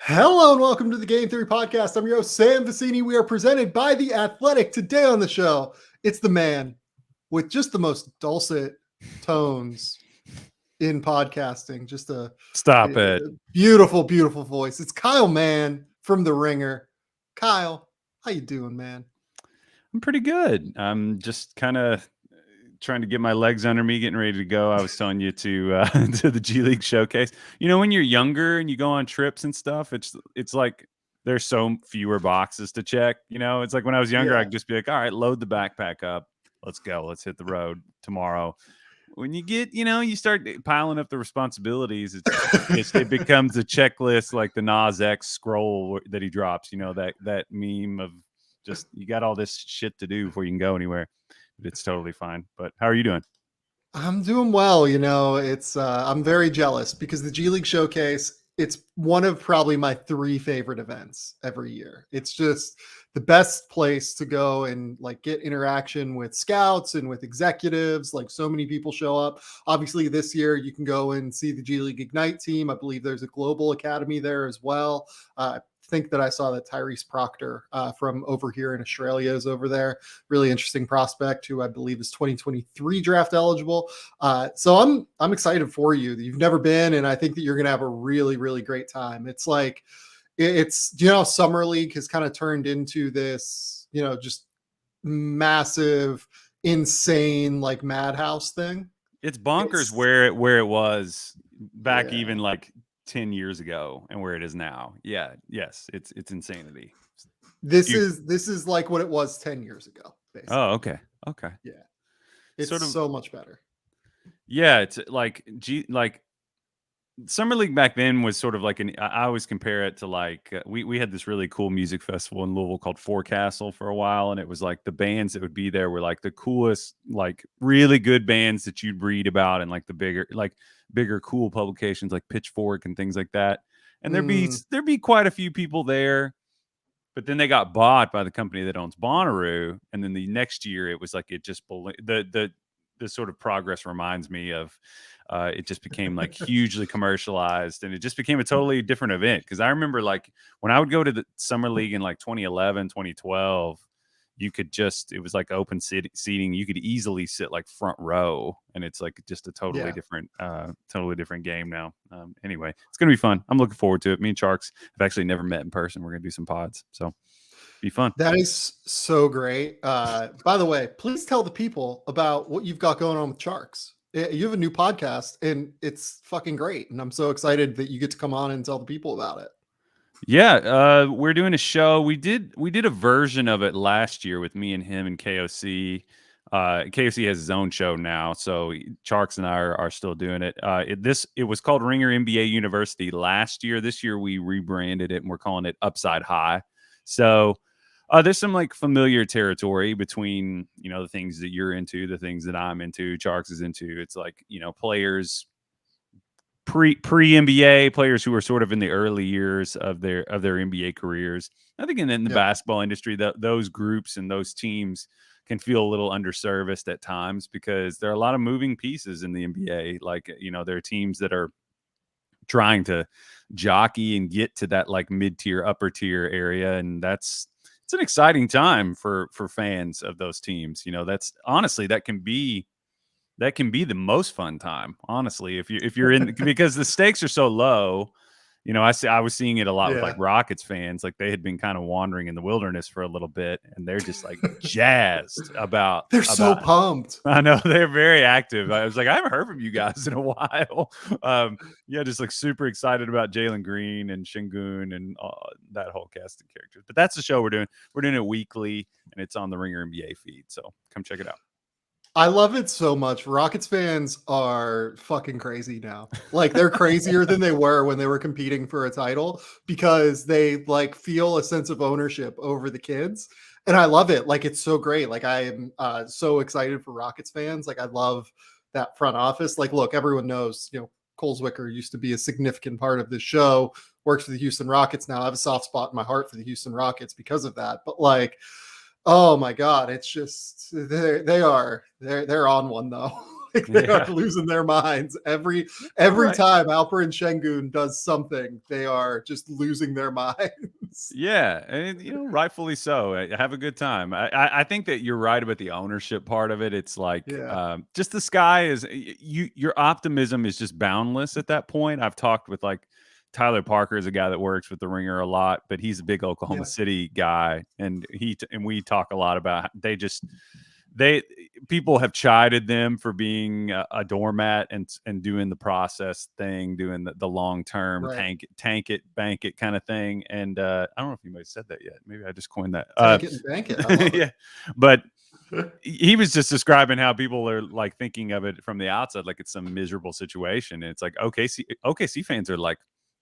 Hello and welcome to the Game Theory Podcast. I'm your host, Sam Vecenie. We are presented by The Athletic. Today on the show, it's the man with just the most dulcet tones in podcasting. Just a Stop it. beautiful, beautiful voice. It's Kyle Mann from The Ringer. Kyle, how you doing, man? I'm pretty good. I'm just kind of trying to get my legs under me, getting ready to go. I was telling you to to the G League showcase. You know, when you're younger and you go on trips and stuff, it's like there's so fewer boxes to check. You know, it's like when I was younger, I could just be like, all right, load the backpack up. Let's go. Let's hit the road tomorrow. When you get, you start piling up the responsibilities. It becomes a checklist like the Nas X scroll that he drops. You know, that meme of just you got all this shit to do before you can go anywhere. But it's totally fine. But how are you doing? I'm doing well. It's I'm very jealous because the G League Showcase, it's one of probably my three favorite events every year. It's just the best place to go and like get interaction with scouts and with executives. Like so many people show up. Obviously, this year you can go and see the G League Ignite team. I believe there's a global academy there as well. Think that I saw that Tyrese Proctor from over here in Australia is over there. Really interesting prospect who I believe is 2023 draft eligible. So I'm excited for you. You've never been, and I think that you're going to have a really, really great time. It's like it's Summer League has kind of turned into this just massive, insane like madhouse thing. It's bonkers where it was back Yeah. even like 10 years ago and where it is now. Yeah, yes, it's insanity. This is like what it was 10 years ago, basically. Oh, okay. Yeah. It's sort of so much better. Yeah, it's like Summer League back then was sort of like I always compare it to like we had this really cool music festival in Louisville called Forecastle for a while, and it was like the bands that would be there were like the coolest, like really good bands that you'd read about and like the bigger cool publications like Pitchfork and things like that. And there'd be quite a few people there, but then they got bought by the company that owns Bonnaroo, and then the next year it was like it just the sort of progress reminds me of it just became like hugely commercialized, and it just became a totally different event. Because I remember like when I would go to the Summer League in like 2011, 2012, it was like open seating. You could easily sit like front row, and it's like just a totally different game now. Anyway, it's gonna be fun. I'm looking forward to it. Me and Sharks have actually never met in person. We're gonna do some pods, so be fun. That is so great. By the way, please tell the people about what you've got going on with Sharks. You have a new podcast and it's fucking great. And I'm so excited that you get to come on and tell the people about it. Yeah, we're doing a show. We did a version of it last year with me and him and KOC. KOC has his own show now, so Sharks and I are still doing it. It was called Ringer NBA University last year. This year we rebranded it and we're calling it Upside High. So there's some like familiar territory between the things that you're into, the things that I'm into, Sharks is into. It's like players pre NBA players who are sort of in the early years of their NBA careers. I think in the basketball industry, those groups and those teams can feel a little underserviced at times because there are a lot of moving pieces in the NBA. Like there are teams that are trying to jockey and get to that like mid-tier, upper tier area, and it's an exciting time for fans of those teams. That's honestly that can be the most fun time, honestly, if you're in because the stakes are so low. I was seeing it a lot with like Rockets fans, like they had been kind of wandering in the wilderness for a little bit, and they're just like jazzed about. So pumped. I know they're very active. I was like, I haven't heard from you guys in a while. Just like super excited about Jalen Green and Şengün and that whole cast of characters. But that's the show we're doing. We're doing it weekly, and it's on the Ringer NBA feed. So come check it out. I love it so much. Rockets fans are fucking crazy now. Like they're crazier than they were when they were competing for a title because they like feel a sense of ownership over the kids. And I love it. Like it's so great. Like I am so excited for Rockets fans. Like I love that front office. Like, look, everyone knows, Cole Zwicker used to be a significant part of this show, works for the Houston Rockets now. I have a soft spot in my heart for the Houston Rockets because of that. But like, oh my God, it's just they're on one though. Like they are losing their minds every time Alper and Şengün does something. They are just losing their minds. Yeah, and rightfully so. Have a good time. I think that you're right about the ownership part of it. It's like just the sky is your optimism is just boundless at that point. I've talked with like Tyler Parker is a guy that works with the Ringer a lot, but he's a big Oklahoma City guy, and we talk a lot about people have chided them for being a doormat and doing the process thing, doing the long term tank it, bank it kind of thing. And I don't know if anybody said that yet. Maybe I just coined that. Tank it and bank it. I love it. But he was just describing how people are like thinking of it from the outside, like it's some miserable situation. And it's like OKC fans are like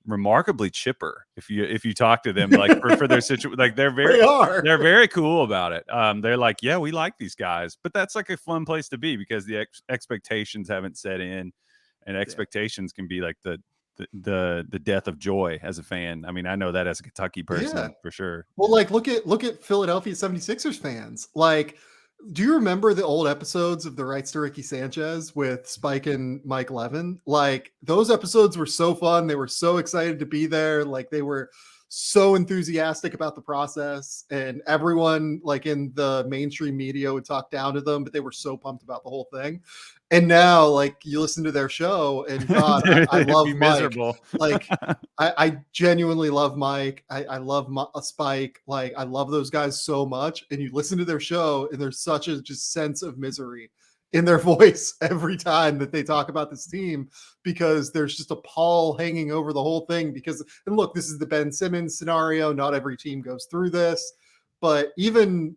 remarkably chipper if you talk to them like for their situation, like they're very cool about it. They're like, yeah, we like these guys, but that's like a fun place to be because the expectations haven't set in, and expectations can be like the death of joy as a fan. I mean, I know that as a Kentucky person for sure. Well, like look at Philadelphia 76ers fans. Like, do you remember the old episodes of The Rights to Ricky Sanchez with Spike and Mike Levin? Like those episodes were so fun. They were so excited to be there. Like they were so enthusiastic about the process, and everyone like in the mainstream media would talk down to them, but they were so pumped about the whole thing. And now like you listen to their show and God, I love Mike. Like I genuinely love Mike. I love Spike. Like I love those guys so much. And you listen to their show and there's such a just sense of misery in their voice every time that they talk about this team, because there's just a pall hanging over the whole thing. Because, and look, this is the Ben Simmons scenario. Not every team goes through this, but even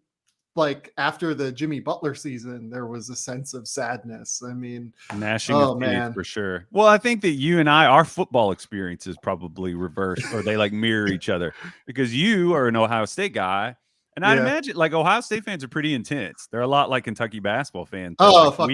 like after the Jimmy Butler season, there was a sense of sadness. I mean, gnashing of teeth for sure. Well, I think that you and our football experience is probably reversed, or they like mirror each other, because you are an Ohio State guy. And I'd imagine like Ohio State fans are pretty intense. They're a lot like Kentucky basketball fans. Oh, like,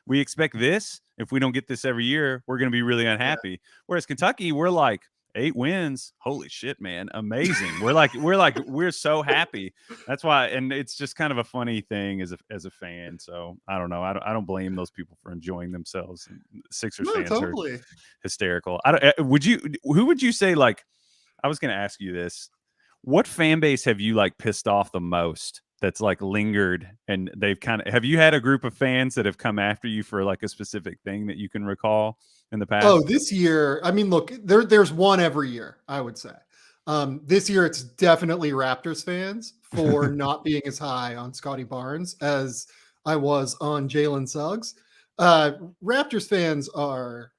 we expect this. If we don't get this every year, we're going to be really unhappy. Whereas Kentucky, we're like 8 wins. Holy shit, man. Amazing. We're so happy. That's why. And it's just kind of a funny thing as a fan. So I don't know. I don't blame those people for enjoying themselves. Sixers fans are hysterical. Who would you say, like, I was going to ask you this. What fan base have you like pissed off the most that's like lingered, and they've have you had a group of fans that have come after you for like a specific thing that you can recall in the past? Oh, this year, I mean, look, there's one every year, I would say. This year it's definitely Raptors fans for not being as high on Scotty Barnes as I was on Jalen Suggs. Raptors fans are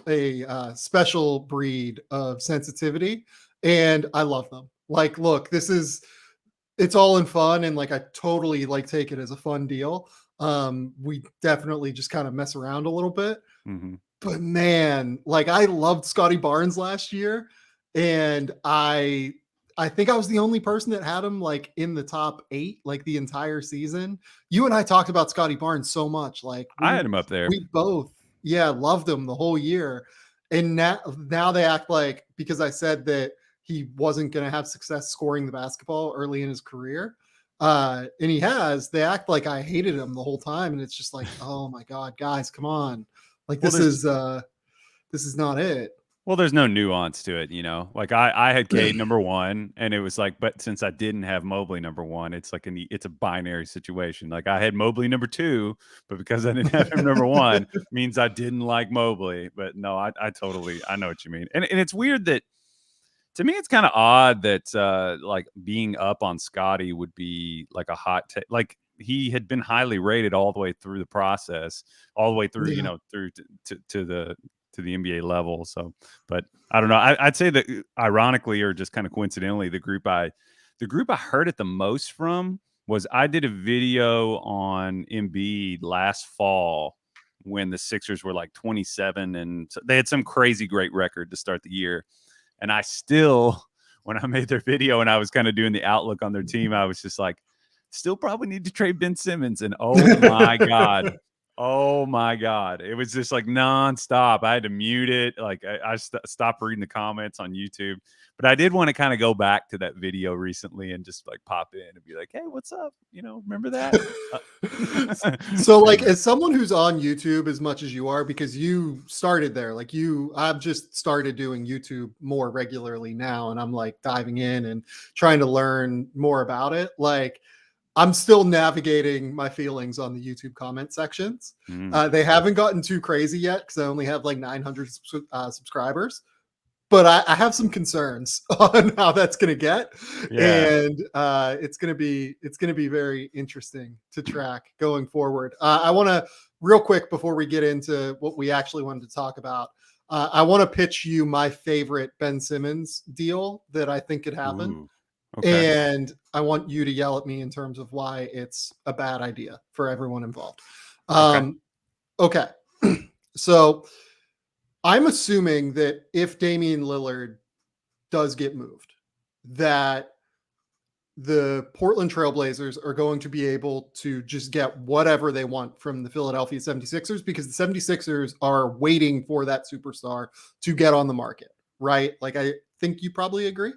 a special breed of sensitivity, and I love them. Like, look, it's all in fun, and like I totally like take it as a fun deal. We definitely just kind of mess around a little bit. Mm-hmm. But man, like I loved Scotty Barnes last year, and I think I was the only person that had him like in the top 8 like the entire season. You and I talked about Scotty Barnes so much. Like I had him up there. We both, loved him the whole year. And now they act like, because I said that he wasn't going to have success scoring the basketball early in his career, and he has, they act like I hated him the whole time. And it's just like, oh my God, guys, come on. Like this is not it. Well, there's no nuance to it, Like I had Cade number 1, and it was like, but since I didn't have Mobley number 1, it's like it's a binary situation. Like I had Mobley number 2, but because I didn't have him number 1, means I didn't like Mobley. But no, I know what you mean. And it's weird that, to me, it's kind of odd that like being up on Scotty would be like a hot take. Like he had been highly rated all the way through the process, all the way through, through to the NBA level. So, but I don't know. I'd say that ironically, or just kind of coincidentally, the group I heard it the most from was, I did a video on Embiid last fall when the Sixers were like 27, and they had some crazy great record to start the year. And I still, when I made their video and I was kind of doing the outlook on their team, I was just like, still probably need to trade Ben Simmons. And oh my God, Oh my God. It was just like nonstop. I had to mute it. Like I stopped reading the comments on YouTube. But I did want to kind of go back to that video recently and just like pop in and be like, hey, what's up? Remember that? So like Anyway. as someone who's on YouTube as much as you are, because you started there, like I've just started doing YouTube more regularly now, and I'm like diving in and trying to learn more about it. Like I'm still navigating my feelings on the YouTube comment sections. Mm, They haven't gotten too crazy yet because I only have like 900 subscribers, but I have some concerns on how that's going to get, yeah. and it's going to be very interesting to track going forward. I want to real quick before we get into what we actually wanted to talk about. I want to pitch you my favorite Ben Simmons deal that I think could happen, Ooh. Okay. and I want you to yell at me in terms of why it's a bad idea for everyone involved. Okay. Okay, so I'm assuming that if Damian Lillard does get moved, that the Portland Trailblazers are going to be able to just get whatever they want from the Philadelphia 76ers, because the 76ers are waiting for that superstar to get on the market, right? Like I think you probably agree.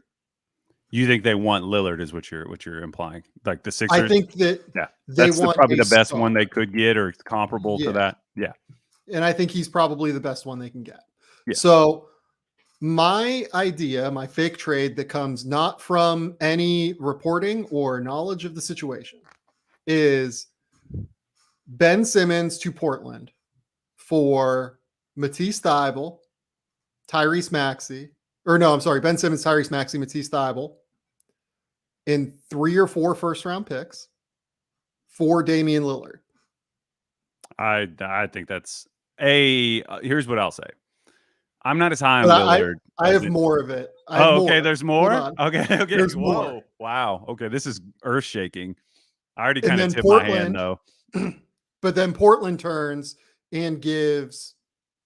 You think they want Lillard is what you're implying. Like the I Sixers? think that Yeah. they That's want probably a the best star. one they could get or comparable to Yeah. that. Yeah. And I think he's probably the best one they can get. Yeah. So my idea, my fake trade that comes not from any reporting or knowledge of the situation, is Ben Simmons to Portland for Matisse Thybulle, Tyrese Maxey, or no, I'm sorry, Ben Simmons, Tyrese Maxey, Matisse Thybulle, in 3 or 4 first round picks for Damian Lillard. I think that's here's what I'll say. I'm not as high on But Lillard I as have it. more of it. I have Oh, okay. more. There's Hold more. on. Okay. Okay. There's more. Whoa. Wow. Okay. This is earth shaking. I already And kind of then tipped my hand Portland, though. but then Portland turns and gives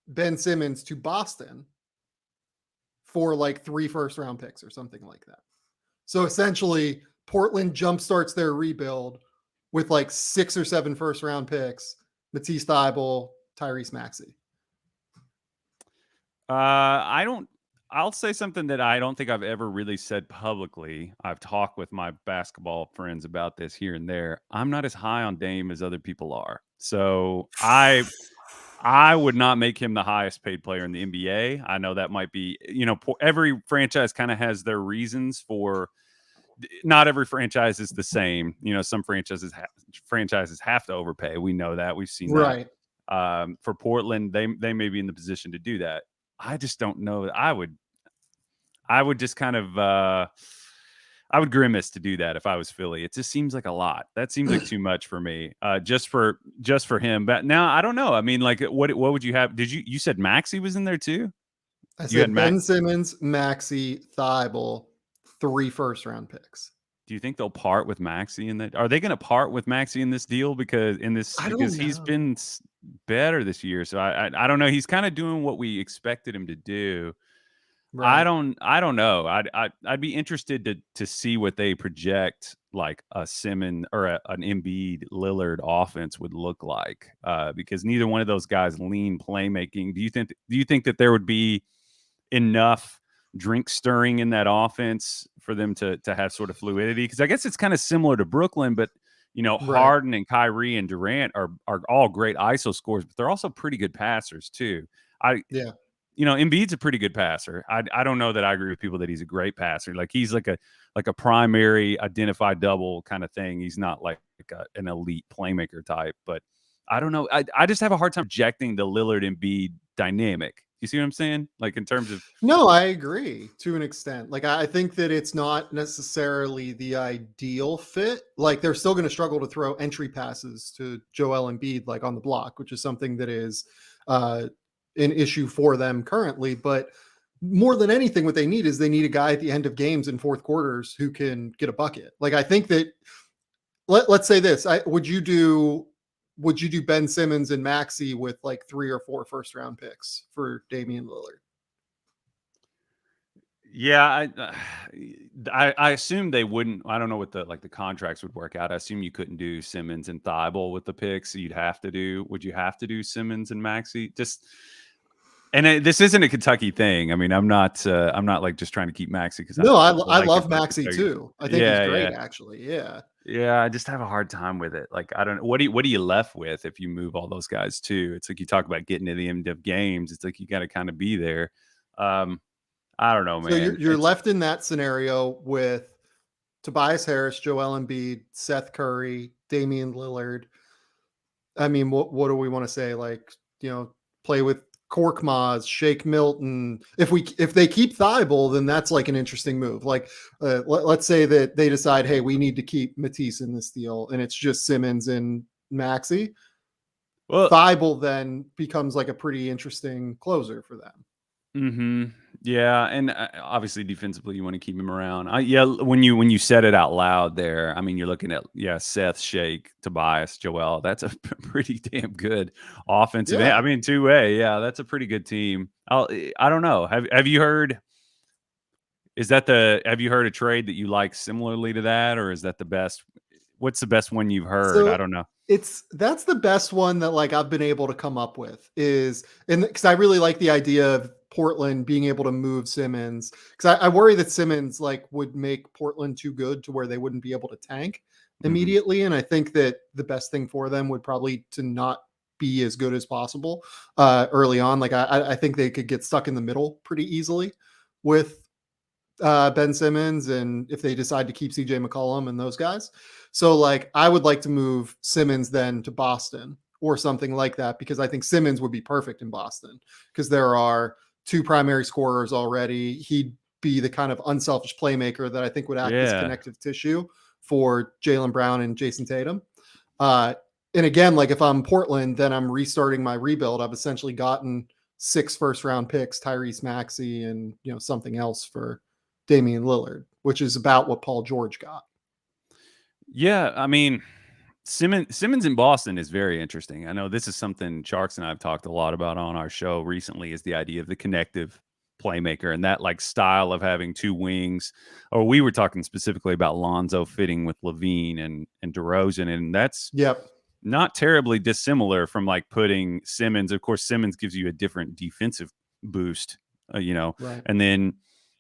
Ben Simmons to Boston for like 3 first round picks or something like that. So essentially, Portland jumpstarts their rebuild with like 6 or 7 first round picks, Matisse Thybulle, Tyrese Maxey. I don't. I'll say something that I don't think I've ever really said publicly. I've talked with my basketball friends about this here and there. I'm not as high on Dame as other people are. So I would not make him the highest paid player in the NBA. I know that might be, every franchise kind of has their reasons for. Not every franchise is the same. Some franchises have to overpay. We know that. We've seen that. Right. For Portland, they may be in the position to do that. I just don't know. I would just kind of I would grimace to do that if I was Philly. It just seems like a lot. That seems like too much for me. Just for him. But now I don't know. I mean, like what would you have? You said Maxey was in there too? I You had said Ben Simmons, Maxey, Thybulle, 3 first round picks. Do you think they'll part with Maxey in that? Are they going to part with Maxey in this deal because I don't he's know. been better this year? So I don't know. He's kind of doing what we expected him to do. Right. I don't know. I'd be interested to see what they project like a Simmons or an Embiid Lillard offense would look like, because neither one of those guys lean playmaking. Do you think that there would be enough drink stirring in that offense for them to have sort of fluidity? Because I guess it's kind of similar to Brooklyn, but Right. Harden and Kyrie and Durant are all great ISO scores, but they're also pretty good passers too. Yeah. Embiid's a pretty good passer. I don't know that I agree with people that he's a great passer. Like he's like a primary identified double kind of thing. He's not like an elite playmaker type, but I don't know. I just have a hard time rejecting the Lillard Embiid dynamic. You see what I'm saying? Like in terms of No, I agree to an extent. Like I think that it's not necessarily the ideal fit. Like they're still going to struggle to throw entry passes to Joel Embiid like on the block, which is something that is an issue for them currently. But more than anything, what they need is they need a guy at the end of games in fourth quarters who can get a bucket. Like I think that let's say this: would you do Ben Simmons and Maxey with like 3 or 4 first round picks for Damian Lillard? Yeah, I assume they wouldn't. I don't know what the contracts would work out. I assume you couldn't do Simmons and Thibault with the picks. You'd have to do. Would you have to do Simmons and Maxey? Just and this isn't a Kentucky thing. I mean, I'm not like just trying to keep Maxey because No, I I like him love for Maxey Kentucky. too. I think he's Yeah, great, yeah, actually. Yeah. yeah. I just have a hard time with it. Like, I don't. What are you left with if you move all those guys too? It's like you talk about getting to the end of games. It's like you got to kind of be there. Um, I don't know, So man. you're It's left in that scenario with Tobias Harris, Joel Embiid, Seth Curry, Damian Lillard. I mean, what do we want to say? Like, play with Korkmaz, Shake Milton. If they keep Thibault, then that's like an interesting move. Like, let's say that they decide, hey, we need to keep Matisse in this deal, and it's just Simmons and Maxey. well. Thibault then becomes like a pretty interesting closer for them. Hmm. Yeah, and obviously defensively, you want to keep him around. Yeah, when you said it out loud there, I mean, you're looking at Seth, Shake, Tobias, Joel. That's a pretty damn good offensive. Yeah. I mean, two way. Yeah, that's a pretty good team. I don't know. Have you heard? Is that the? Have you heard a trade that you like similarly to that, or is that the best? What's the best one you've heard? I So don't know. that's the best one that like I've been able to come up with is, and because I really like the idea of Portland being able to move Simmons, because I worry that Simmons like would make Portland too good to where they wouldn't be able to tank Hmm. immediately, and I think that the best thing for them would probably to not be as good as possible early on. Like I think they could get stuck in the middle pretty easily with Ben Simmons, and if they decide to keep CJ McCollum and those guys. So like I would like to move Simmons then to Boston or something like that, because I think Simmons would be perfect in Boston because there are two primary scorers already. He'd be the kind of unselfish playmaker that I think would act as Yeah. connective tissue for Jaylen Brown and Jason Tatum. Uh, and again, like if I'm Portland, then I'm restarting my rebuild. I've essentially gotten 6 first round picks, Tyrese Maxey, and something else for Damian Lillard, which is about what Paul George got. Yeah, I mean, Simmons in Boston is very interesting. I know this is something Sharks and I have talked a lot about on our show recently, is the idea of the connective playmaker and that like style of having two wings. Or we were talking specifically about Lonzo fitting with Levine and DeRozan, and that's Yep. not terribly dissimilar from like putting Simmons. Of course, Simmons gives you a different defensive boost, Right. and then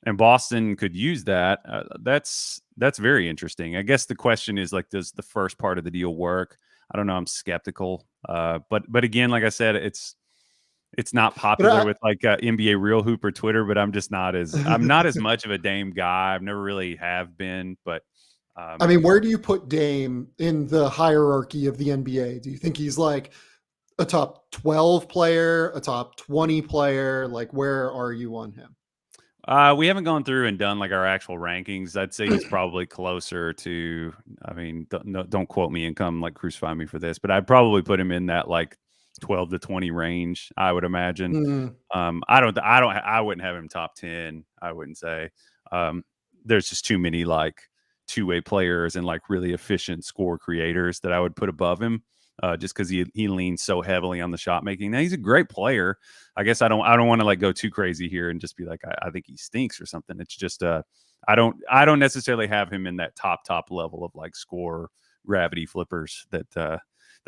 and Boston could use that. That's very interesting. I guess the question is like, does the first part of the deal work? I don't know. I'm skeptical. But again, like I said, it's not But popular with like NBA Real Hooper Twitter. But I'm not as much of a Dame guy. I've never really have been. But I mean, where do you put Dame in the hierarchy of the NBA? Do you think he's like a top 12 player, a top 20 player? Like, where are you on him? We haven't gone through and done like our actual rankings. I'd say he's probably closer to. I mean, don't quote me and come like crucify me for this, but I'd probably put him in that like 12 to 20 range. I would imagine. Mm, I wouldn't have him top 10. I wouldn't say. There's just too many like two-way players and like really efficient score creators that I would put above him. Just because he leans so heavily on the shot making. Now he's a great player. I guess I don't want to like go too crazy here and just be like I think he stinks or something. It's just I don't necessarily have him in that top level of like score gravity flippers that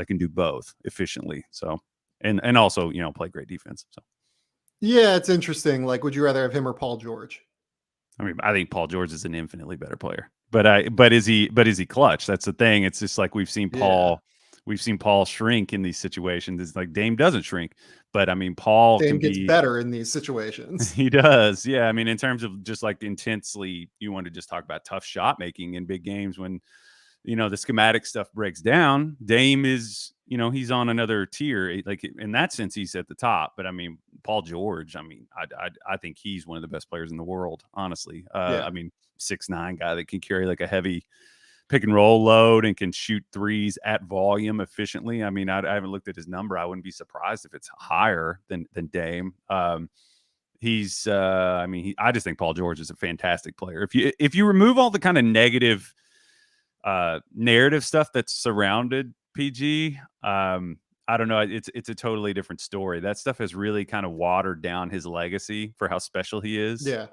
can do both efficiently. So and also play great defense. So yeah, it's interesting. Like, would you rather have him or Paul George? I mean, I think Paul George is an infinitely better player. But is he clutch? That's the thing. It's just like Yeah. we've seen Paul shrink in these situations. It's like Dame doesn't shrink, but I mean Paul Dame can gets be. better in these situations. He does. Yeah, I mean in terms of just like intensely, you want to just talk about tough shot making in big games when the schematic stuff breaks down. Dame is, he's on another tier. Like in that sense, he's at the top. But I mean, Paul George. I mean, I think he's one of the best players in the world. Honestly, Yeah. I mean, 6'9" guy that can carry like a heavy pick and roll load and can shoot threes at volume efficiently. I mean, I haven't looked at his number. I wouldn't be surprised if it's higher than Dame. He's I mean, I just think Paul George is a fantastic player. If you remove all the kind of negative narrative stuff that's surrounded PG, I don't know. It's a totally different story. That stuff has really kind of watered down his legacy for how special he is. Yeah.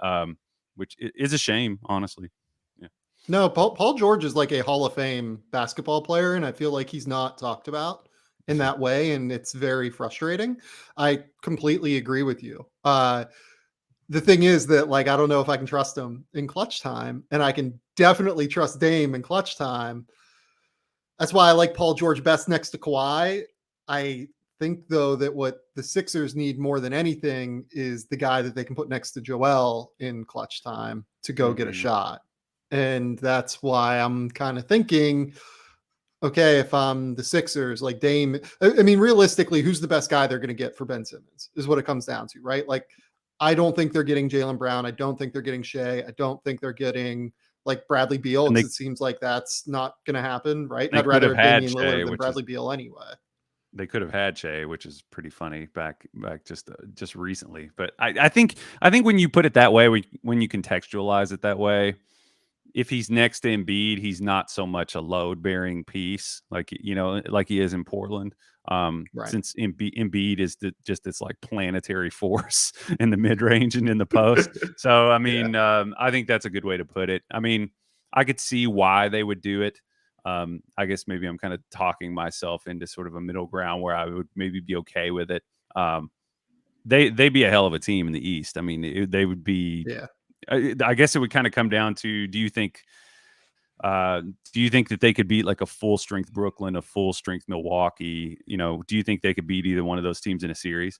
which is a shame, honestly. Yeah. No, Paul George is like a Hall of Fame basketball player, and I feel like he's not talked about in that way, and it's very frustrating. I completely agree with you. The thing is that, like, I don't know if I can trust him in clutch time, and I can definitely trust Dame in clutch time. That's why I like Paul George best next to Kawhi. I think, though, that what the Sixers need more than anything is the guy that they can put next to Joel in clutch time to go get a shot. And that's why I'm kind of thinking, okay, if I'm the Sixers, like Dame, I mean, realistically, who's the best guy they're going to get for Ben Simmons is what it comes down to, right? Like, I don't think they're getting Jaylen Brown. I don't think they're getting Shea. I don't think they're getting like Bradley Beal, And because it seems like that's not going to happen, right? they I'd could rather have have had Damian Shea, Lillard than which is Bradley Beal anyway. they could have had Shea, which is pretty funny back just recently. But I think when you put it that way, when you contextualize it that way, if he's next to Embiid, he's not so much a load bearing piece, like like he is in Portland. Right. Since Embiid is just this like planetary force in the mid range and in the post. So I mean, I think that's a good way to put it. I mean, I could see why they would do it. I guess maybe I'm kind of talking myself into sort of a middle ground where I would maybe be okay with it. They'd be a hell of a team in the East. I mean, they would be. Yeah. I guess it would kind of come down to: do you think that they could beat like a full strength Brooklyn, a full strength Milwaukee? Do you think they could beat either one of those teams in a series?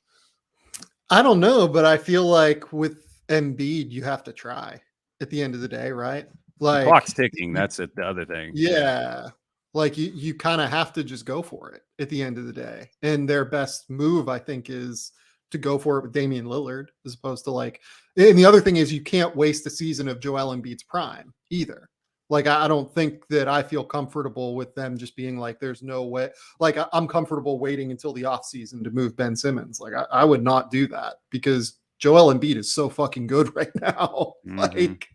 I don't know, but I feel like with Embiid, you have to try at the end of the day, right? The Like, clock's ticking. That's it. The other thing. yeah. Like you kind of have to just go for it at the end of the day. And their best move, I think, is to go for it with Damian Lillard, as opposed to like, and the other thing is you can't waste a season of Joel Embiid's prime either. Like, I don't think that I feel comfortable with them just being like, there's no way. Like, I'm comfortable waiting until the offseason to move Ben Simmons. Like, I would not do that, because Joel Embiid is so fucking good right now. Like,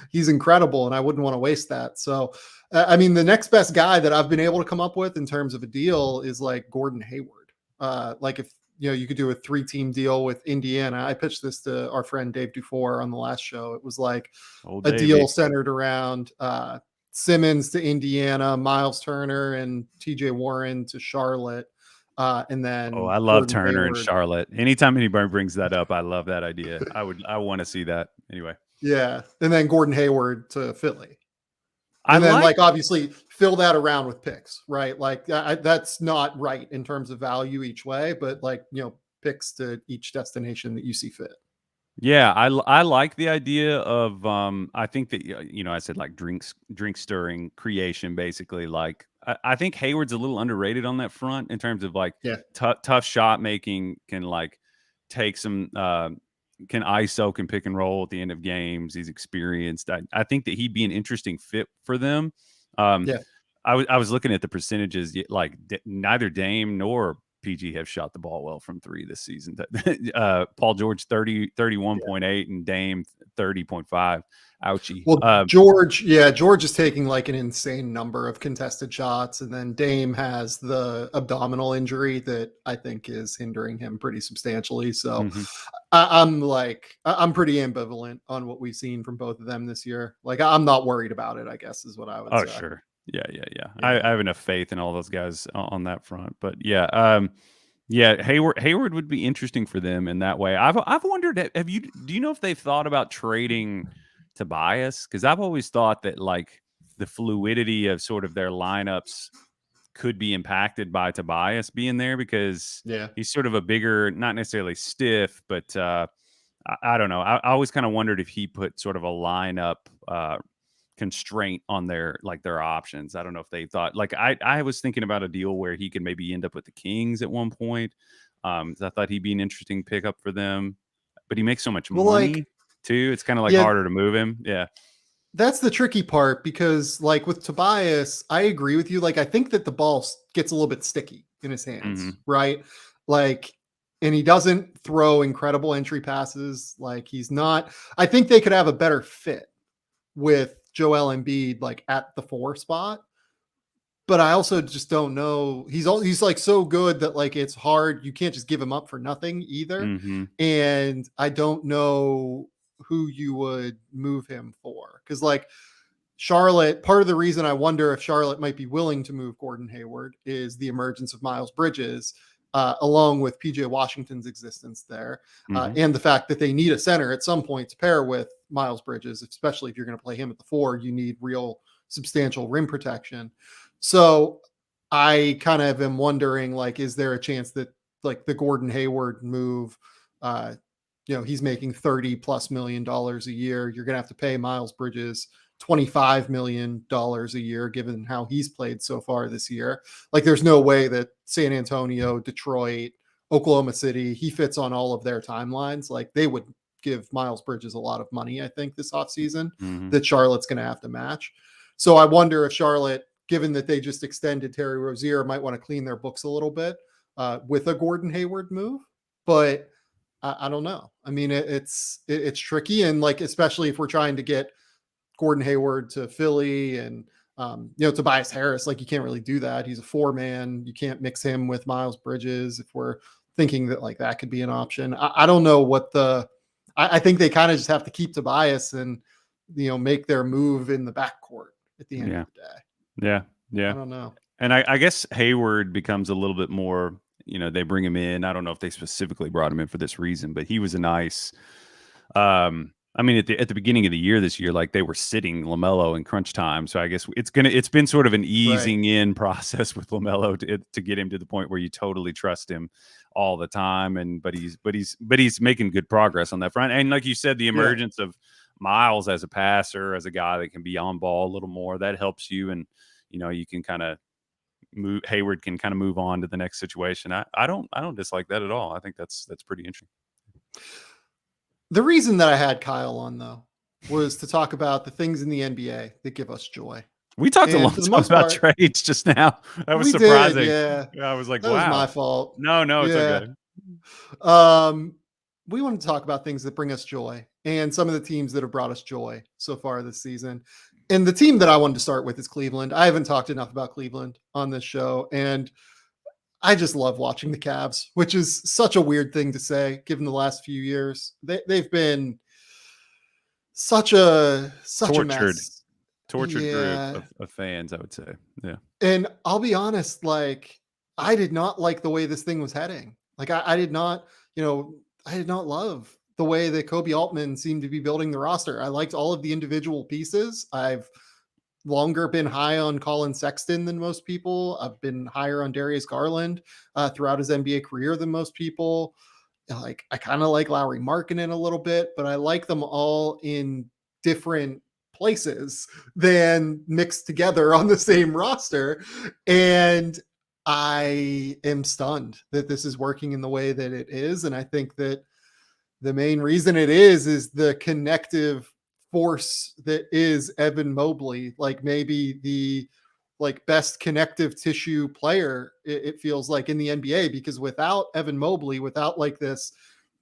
he's incredible, and I wouldn't want to waste that. So, I mean, the next best guy that I've been able to come up with in terms of a deal is like Gordon Hayward. Like, if you could do a 3-team deal with Indiana. I pitched this to our friend Dave Dufour on the last show. It was like a deal centered around Simmons to Indiana, Miles Turner and TJ Warren to Charlotte. And then I love Gordon Turner Hayward. and Charlotte. Anytime anybody brings that up, I love that idea. I want to see that anyway. Yeah. And then Gordon Hayward to Philly. And then, like, obviously fill that around with picks, right? Like, that's not right in terms of value each way, but like, picks to each destination that you see fit. Yeah, I like the idea of I think that I said like drink stirring creation, basically. Like I think Hayward's a little underrated on that front in terms of like tough shot making, can like take some can ISO, can pick and roll at the end of games. He's experienced. I think that he'd be an interesting fit for them. I was looking at the percentages. Like neither Dame nor PG have shot the ball well from three this season. Paul George 31.8 and Dame 30.5. Ouchie. Well, George is taking like an insane number of contested shots, and then Dame has the abdominal injury that I think is hindering him pretty substantially. So I'm pretty ambivalent on what we've seen from both of them this year. Like, I'm not worried about it, I guess, is what I would say. Oh, sure. Yeah. I have enough faith in all those guys on that front. But yeah, Hayward would be interesting for them in that way. I've wondered, do you know if they've thought about trading Tobias? Because I've always thought that like the fluidity of sort of their lineups could be impacted by Tobias being there, because he's sort of a bigger, not necessarily stiff, but I don't know. I always kind of wondered if he put sort of a lineup constraint on their options. I don't know if they thought, like, I was thinking about a deal where he could maybe end up with the Kings at one point. I thought he'd be an interesting pickup for them, but he makes so much money too. It's kind of like harder to move him. Yeah. That's the tricky part, because like with Tobias, I agree with you. Like, I think that the ball gets a little bit sticky in his hands, right? Like, and he doesn't throw incredible entry passes. Like, I think they could have a better fit with Joel Embiid, like at the 4 spot. But I also just don't know. He's like so good that like it's hard. You can't just give him up for nothing either. And I don't know who you would move him for. Because like Charlotte, part of the reason I wonder if Charlotte might be willing to move Gordon Hayward is the emergence of Miles Bridges, along with PJ Washington's existence there, and the fact that they need a center at some point to pair with Miles Bridges, especially if you're going to play him at the 4, you need real substantial rim protection. So I kind of am wondering, like, is there a chance that like the Gordon Hayward move, he's making $30+ million a year. You're going to have to pay Miles Bridges $25 million a year, given how he's played so far this year. Like, there's no way that San Antonio, Detroit, Oklahoma City, he fits on all of their timelines. Like, they would give Miles Bridges a lot of money, I think, this offseason that Charlotte's going to have to match. So I wonder if Charlotte, given that they just extended Terry Rozier, might want to clean their books a little bit with a Gordon Hayward move. But I don't know. I mean, it's tricky. And like, especially if we're trying to get Gordon Hayward to Philly and, Tobias Harris, like, you can't really do that. He's a 4-man. You can't mix him with Miles Bridges if we're thinking that like that could be an option. I don't know what I think they kind of just have to keep Tobias and, make their move in the backcourt at the end of the day. Yeah. I don't know. And I guess Hayward becomes a little bit more, they bring him in. I don't know if they specifically brought him in for this reason, but he was a nice, I mean, at the beginning of the year this year, like, they were sitting LaMelo in crunch time. So I guess it's been sort of an easing in process with LaMelo to get him to the point where you totally trust him all the time. But he's making good progress on that front. And like you said, the emergence of Miles as a passer, as a guy that can be on ball a little more, that helps you. And, you can kind of Hayward can kind of move on to the next situation. I don't dislike that at all. I think that's pretty interesting. The reason that I had Kyle on, though, was to talk about the things in the NBA that give us joy. We talked a lot about trades just now. That was surprising. Yeah. I was like, that wow. was my fault. No, it's okay. We want to talk about things that bring us joy and some of the teams that have brought us joy so far this season. And the team that I wanted to start with is Cleveland. I haven't talked enough about Cleveland on this show, and I just love watching the Cavs, which is such a weird thing to say given the last few years. They've been such a mess. Tortured group of fans, I would say. Yeah. And I'll be honest, like, I did not like the way this thing was heading. Like, I did not love the way that Kobe Altman seemed to be building the roster. I liked all of the individual pieces. I've longer been high on Colin Sexton than most people. I've been higher on Darius Garland throughout his NBA career than most people. Like, I kind of like Lauri Markkanen a little bit, but I like them all in different places than mixed together on the same roster. And I am stunned that this is working in the way that it is. And I think that the main reason it is the connective force that is Evan Mobley. Like, maybe the best connective tissue player, it feels like, in the NBA, because without Evan Mobley, without like this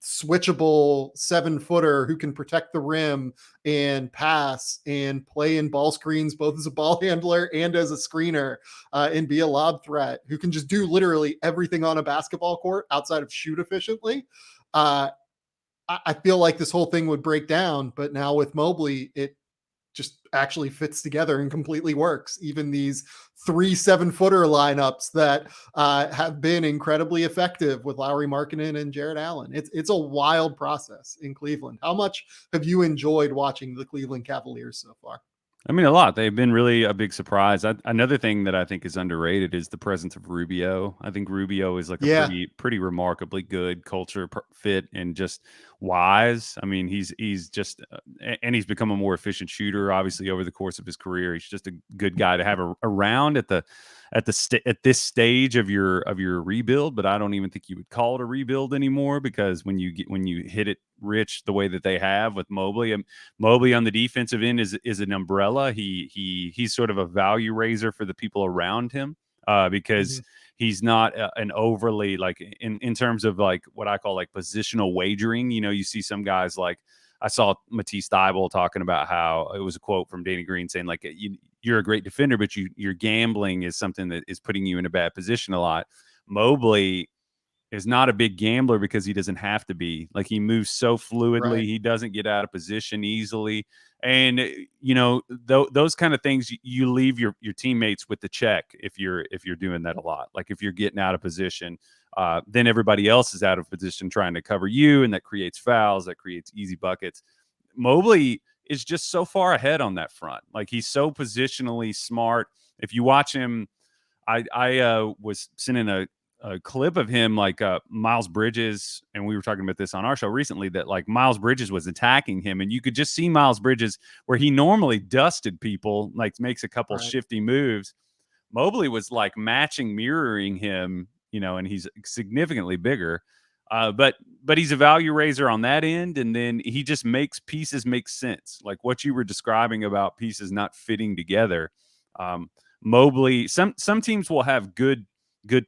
switchable 7-footer who can protect the rim and pass and play in ball screens, both as a ball handler and as a screener, and be a lob threat, who can just do literally everything on a basketball court outside of shoot efficiently, I feel like this whole thing would break down. But now with Mobley, it just actually fits together and completely works. Even these 3 7-footer lineups that have been incredibly effective with Lauri Markkanen and Jared Allen. It's a wild process in Cleveland. How much have you enjoyed watching the Cleveland Cavaliers so far? I mean, a lot. They've been really a big surprise. Another thing that I think is underrated is the presence of Rubio. I think Rubio is like a pretty remarkably good culture fit and just wise. I mean, he's just and he's become a more efficient shooter, obviously, over the course of his career. He's just a good guy to have around at this stage of your rebuild. But I don't even think you would call it a rebuild anymore, because when you hit it rich the way that they have with Mobley, and Mobley on the defensive end is an umbrella. He's sort of a value raiser for the people around him, because he's not an overly, like, in terms of like what I call like positional wagering. You see some guys, like I saw Matisse Thybulle talking about how it was a quote from Danny Green saying, like, you're a great defender, but your gambling is something that is putting you in a bad position a lot. Mobley is not a big gambler because he doesn't have to be. Like, he moves so fluidly, Right. he doesn't get out of position easily. And those kind of things, you leave your teammates with the check if you're doing that a lot. Like, if you're getting out of position, then everybody else is out of position trying to cover you, and that creates fouls, that creates easy buckets. Mobley is just so far ahead on that front. Like, he's so positionally smart. If you watch him, I was sending a clip of him, like Miles Bridges, and we were talking about this on our show recently, that like Miles Bridges was attacking him, and you could just see Miles Bridges, where he normally dusted people, like makes a couple Right. shifty moves. Mobley was like matching, mirroring him, and he's significantly bigger. But he's a value raiser on that end, and then he just makes pieces make sense. Like what you were describing about pieces not fitting together. Mobley, some teams will have good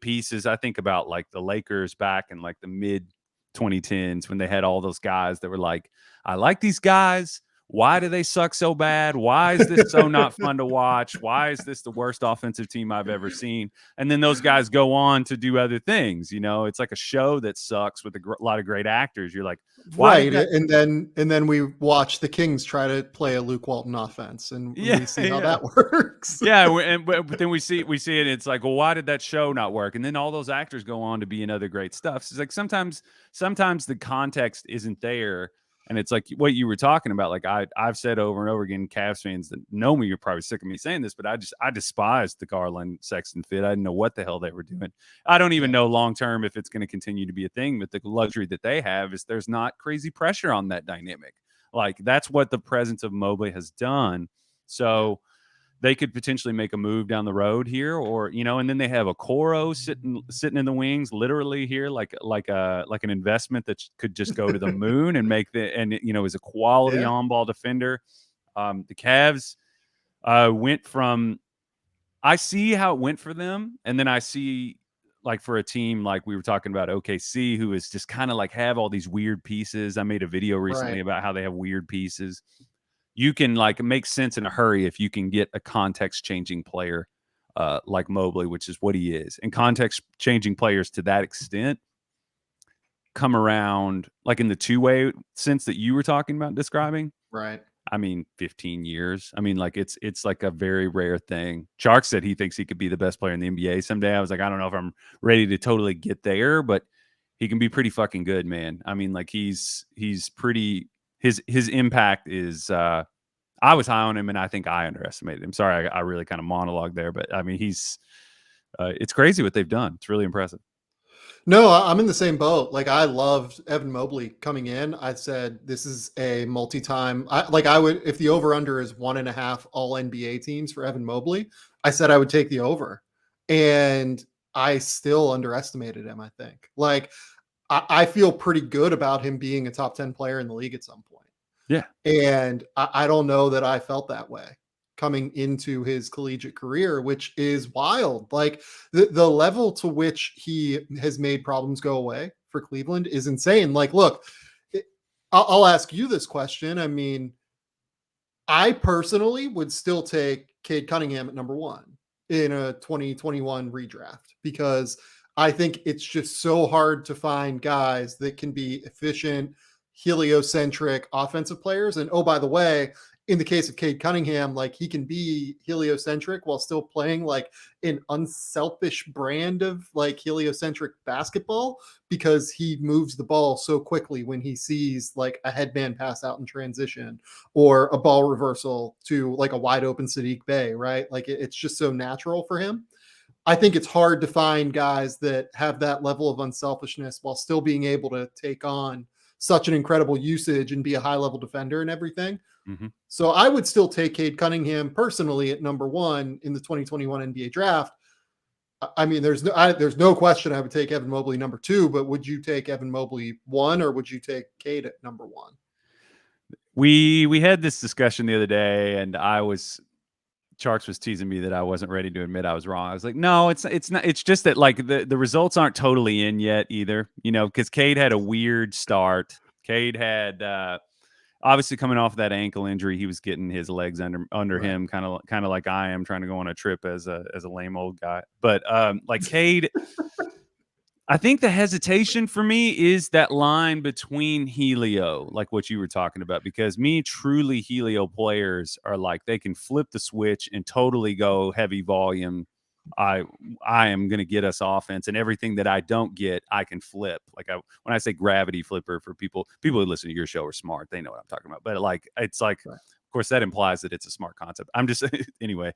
pieces. I think about like the Lakers back in like the mid 2010s, when they had all those guys that were like, I like these guys. Why do they suck so bad? Why is this so not fun to watch? Why is this the worst offensive team I've ever seen? And then those guys go on to do other things. It's like a show that sucks with a lot of great actors. You're like, why did Right. that? And then we watch the Kings try to play a Luke Walton offense, and Yeah, we see how yeah. that works. Yeah, but then we see it. It's like, well, why did that show not work? And then all those actors go on to be in other great stuff. So it's like sometimes the context isn't there, and it's like what you were talking about. Like I've said over and over again, Cavs fans that know me, you're probably sick of me saying this, but I despised the Garland Sexton fit. I didn't know what the hell they were doing. I don't even know long term if it's going to continue to be a thing. But the luxury that they have is there's not crazy pressure on that dynamic. Like that's what the presence of Mobley has done. So they could potentially make a move down the road here, or and then they have a Coro sitting in the wings, literally here, like an investment that could just go to the moon and is a quality Yeah. on-ball defender. The Cavs went from, I see how it went for them, and then I see, like, for a team like we were talking about OKC, who is just kind of like have all these weird pieces. I made a video recently Right. about how they have weird pieces. You can like make sense in a hurry if you can get a context changing player like Mobley, which is what he is. And context changing players to that extent come around, like in the two-way sense that you were talking about describing. Right. I mean, 15 years. I mean, like it's like a very rare thing. Chark said he thinks he could be the best player in the NBA someday. I was like, I don't know if I'm ready to totally get there, but he can be pretty fucking good, man. I mean, like he's pretty, his impact is I was high on him, and I think I underestimated him. Sorry, I really kind of monologued there, but I mean, he's it's crazy what they've done. It's really impressive. No, I'm in the same boat. Like I loved Evan Mobley coming in. I said this is a multi-time. I would, if the over/under is 1.5 All NBA teams for Evan Mobley, I said I would take the over, and I still underestimated him. I think. Like I feel pretty good about him being a top 10 player in the league at some point. Yeah. And I don't know that I felt that way coming into his collegiate career, which is wild. Like the level to which he has made problems go away for Cleveland is insane. Like, look, I'll ask you this question. I mean, I personally would still take Cade Cunningham at number 1 in a 2021 redraft, because I think it's just so hard to find guys that can be efficient, heliocentric offensive players. And oh, by the way, in the case of Cade Cunningham, like he can be heliocentric while still playing like an unselfish brand of like heliocentric basketball, because he moves the ball so quickly when he sees like a headman pass out in transition or a ball reversal to like a wide open Sadiq Bey, right? Like it's just so natural for him. I think it's hard to find guys that have that level of unselfishness while still being able to take on such an incredible usage and be a high level defender and everything. Mm-hmm. So I would still take Cade Cunningham personally at number 1 in the 2021 NBA draft. I mean, there's no question I would take Evan Mobley number 2, but would you take Evan Mobley 1, or would you take Cade at number 1? We had this discussion the other day, and Charks was teasing me that I wasn't ready to admit I was wrong. I was like, no, it's not. It's just that like the results aren't totally in yet either, because Cade had a weird start. Cade had obviously coming off of that ankle injury, he was getting his legs under Right. him, kind of like I am trying to go on a trip as a lame old guy. But like Cade, I think the hesitation for me is that line between Helio, like what you were talking about, because truly Helio players are like they can flip the switch and totally go heavy volume. I I am going to get us offense, and everything that I don't get, I can flip. Like when I say gravity flipper, for people who listen to your show are smart, they know what I'm talking about. But like it's like, Right. of course, that implies that it's a smart concept. I'm just anyway.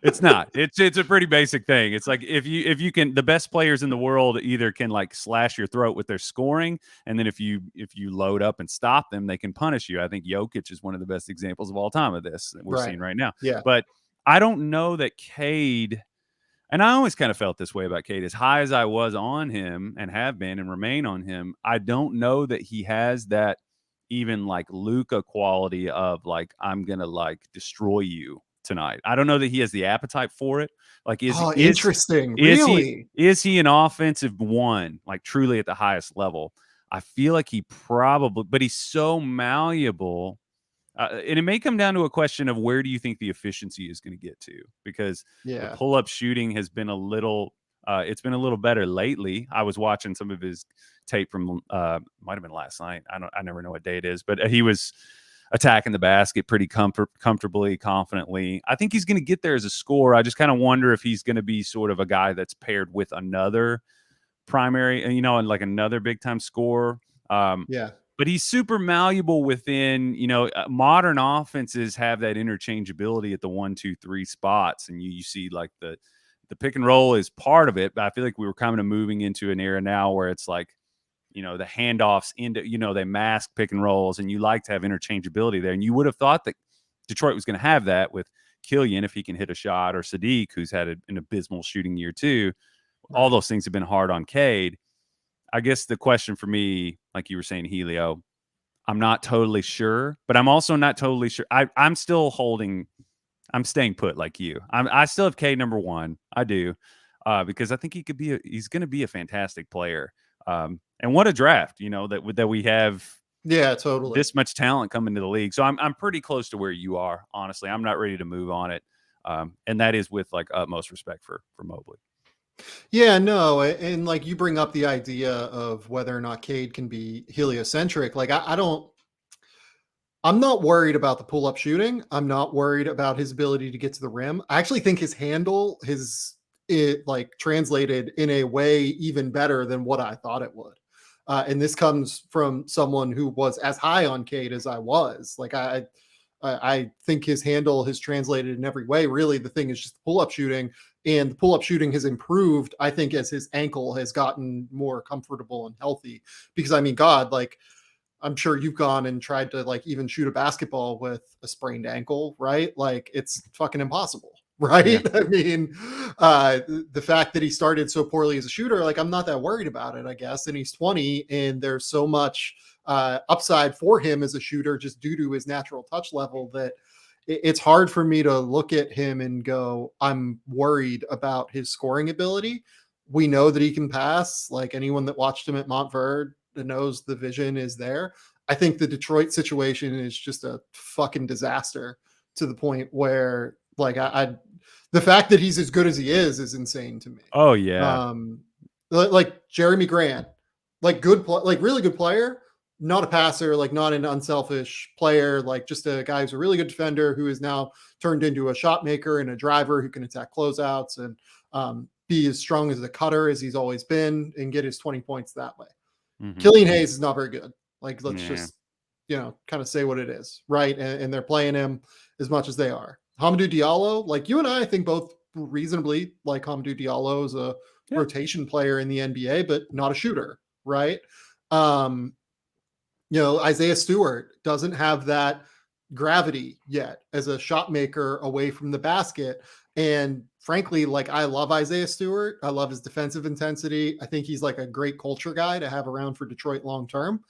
It's not. It's a pretty basic thing. It's like if you can, the best players in the world either can like slash your throat with their scoring, and then if you load up and stop them, they can punish you. I think Jokic is one of the best examples of all time of this that we're Right. seeing right now. Yeah. But I don't know that Cade, and I always kind of felt this way about Cade, as high as I was on him and have been and remain on him, I don't know that he has that even like Luka quality of like, I'm gonna like destroy you tonight. I don't know that he has the appetite for it. Like, Oh, interesting. is he Really? is he an offensive one, like truly at the highest level? I feel like he probably, but he's so malleable. And it may come down to a question of where do you think the efficiency is going to get to? Because the Yeah. pull-up shooting has been a little, it's been a little better lately. I was watching some of his tape from, might have been last night. I never know what day it is, but he was attacking the basket pretty comfortably, confidently. I think he's going to get there as a scorer. I just kind of wonder if he's going to be sort of a guy that's paired with another primary, and like another big time scorer. Um, Yeah. but he's super malleable within, modern offenses have that interchangeability at the 1, 2, 3 spots. And you see like the pick and roll is part of it. But I feel like we were kind of moving into an era now where it's like, the handoffs into, they mask pick and rolls, and you like to have interchangeability there. And you would have thought that Detroit was going to have that with Killian if he can hit a shot, or Sadiq, who's had an abysmal shooting year too. All Right. those things have been hard on Cade. I guess the question for me, like you were saying, Helio, I'm not totally sure, but I'm also not totally sure. I'm still holding. I'm staying put like you. I still have Cade number one. I do, because I think he's going to be a fantastic player. And what a draft, that we have Yeah, totally. this much talent coming to the league. So I'm pretty close to where you are. Honestly, I'm not ready to move on it, and that is with like utmost respect for Mobley. Yeah, no, and like you bring up the idea of whether or not Cade can be heliocentric. Like I don't, I'm not worried about the pull-up shooting. I'm not worried about his ability to get to the rim. I actually think his handle, it like translated in a way even better than what I thought it would. And this comes from someone who was as high on Cade as I was. Like I think his handle has translated in every way. Really, the thing is just pull-up shooting, and the pull-up shooting has improved, I think, as his ankle has gotten more comfortable and healthy. Because I mean, God, like I'm sure you've gone and tried to like even shoot a basketball with a sprained ankle, right? Like it's fucking impossible, Yeah. right? I mean, the fact that he started so poorly as a shooter, like I'm not that worried about it, I guess. And he's 20, and there's so much upside for him as a shooter just due to his natural touch level that it's hard for me to look at him and go, I'm worried about his scoring ability. We know that he can pass. Like anyone that watched him at Montverde knows the vision is there. I think the Detroit situation is just a fucking disaster to the point where like the fact that he's as good as he is insane to me. Oh yeah. Um, like Jeremy Grant, like like really good player, not a passer, like not an unselfish player, like just a guy who's a really good defender who is now turned into a shot maker and a driver who can attack closeouts and be as strong as a cutter as he's always been and get his 20 points that way. Mm-hmm. Killian Hayes is not very good. Like, let's Yeah. just, kind of say what it is, right? And they're playing him as much as they are. Hamidou Diallo, like you and I think both reasonably like Hamidou Diallo is a Yeah. rotation player in the NBA, but not a shooter, right? Um, Isaiah Stewart doesn't have that gravity yet as a shot maker away from the basket. And frankly, like I love Isaiah Stewart. I love his defensive intensity. I think he's like a great culture guy to have around for Detroit long term.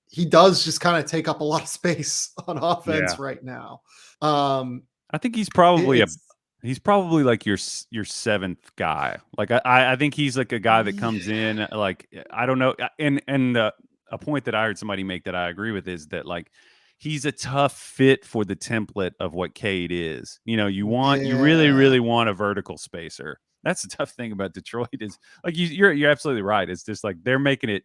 He does just kind of take up a lot of space on Yeah. offense right now. Um, I think he's it's he's probably like your seventh guy. Like I think he's like a guy that comes yeah, in like I don't know, and a point that I heard somebody make that I agree with is that like he's a tough fit for the template of what Cade is. You really yeah, really want a vertical spacer. That's the tough thing about Detroit is like you're absolutely right. It's just like they're making it.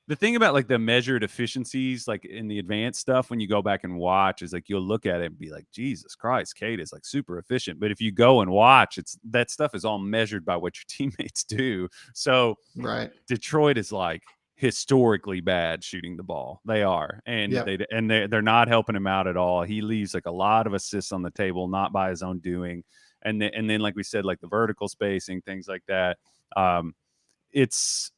The thing about like the measured efficiencies, like in the advanced stuff, when you go back and watch, is like you'll look at it and be like, Jesus Christ, Cade is like super efficient. But if you go and watch, it's that stuff is all measured by what your teammates do. So Right. Detroit is like historically bad shooting the ball. They are, and Yep. they're not helping him out at all. He leaves like a lot of assists on the table, not by his own doing. And then like we said, like the vertical spacing, things like that. It's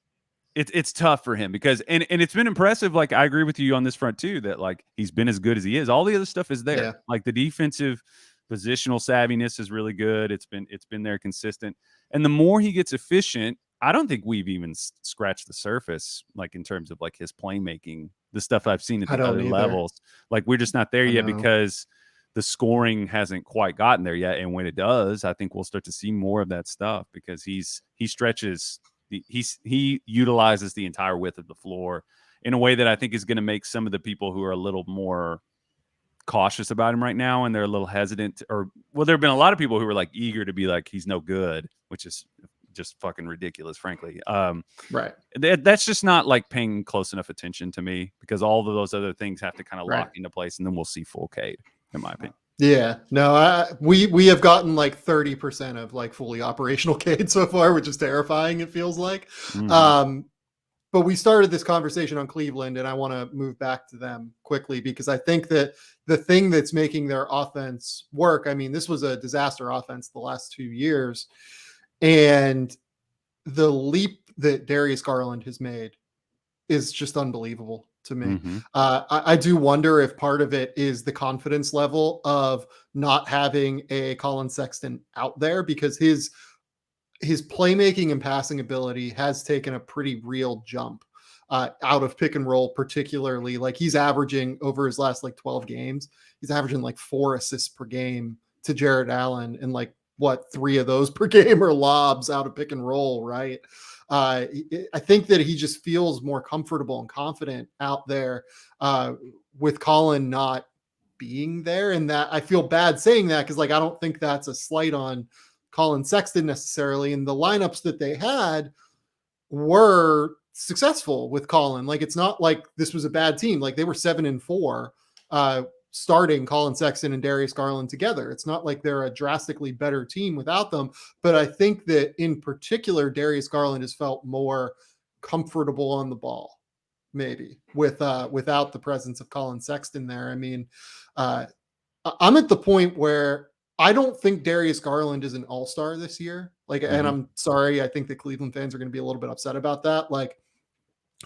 it's tough for him because and it's been impressive. Like I agree with you on this front too, that like he's been as good as he is. All the other stuff is there. Yeah. Like the defensive positional savviness is really good. It's been there consistent. And the more he gets efficient, I don't think we've even scratched the surface, like in terms of like his playmaking, the stuff I've seen at I the don't other either. levels. Like we're just not there I yet know. because the scoring hasn't quite gotten there yet. And when it does, I think we'll start to see more of that stuff because he stretches he utilizes the entire width of the floor in a way that I think is going to make some of the people who are a little more cautious about him right now and they're a little hesitant there have been a lot of people who are like eager to be like he's no good, which is just fucking ridiculous, frankly. Right. That's just not like paying close enough attention to me because all of those other things have to kind of Right. lock into place and then we'll see full Cade, in my opinion. Yeah, no, we have gotten like 30% of like fully operational Cade so far, which is terrifying. It feels like, Mm-hmm. but we started this conversation on Cleveland, and I want to move back to them quickly because I think that the thing that's making their offense work. I mean, this was a disaster offense the last 2 years, and the leap that Darius Garland has made is just unbelievable to me. Mm-hmm. I do wonder if part of it is the confidence level of not having a Colin Sexton out there because his playmaking and passing ability has taken a pretty real jump out of pick and roll, particularly. Like he's averaging over his last like 12 games, he's averaging like 4 assists per game to Jared Allen, and like what 3 of those per game are lobs out of pick and roll, right? I think that he just feels more comfortable and confident out there with Colin not being there. And that I feel bad saying that because like I don't think that's a slight on Colin Sexton necessarily. And the lineups that they had were successful with Colin. Like it's not like this was a bad team. Like they were 7-4 starting Colin Sexton and Darius Garland together. It's not like they're a drastically better team without them. But I think that in particular, Darius Garland has felt more comfortable on the ball, maybe without the presence of Colin Sexton there. I mean, I'm at the point where I don't think Darius Garland is an all-star this year. Like, and Mm-hmm. I'm sorry, I think the Cleveland fans are going to be a little bit upset about that. Like,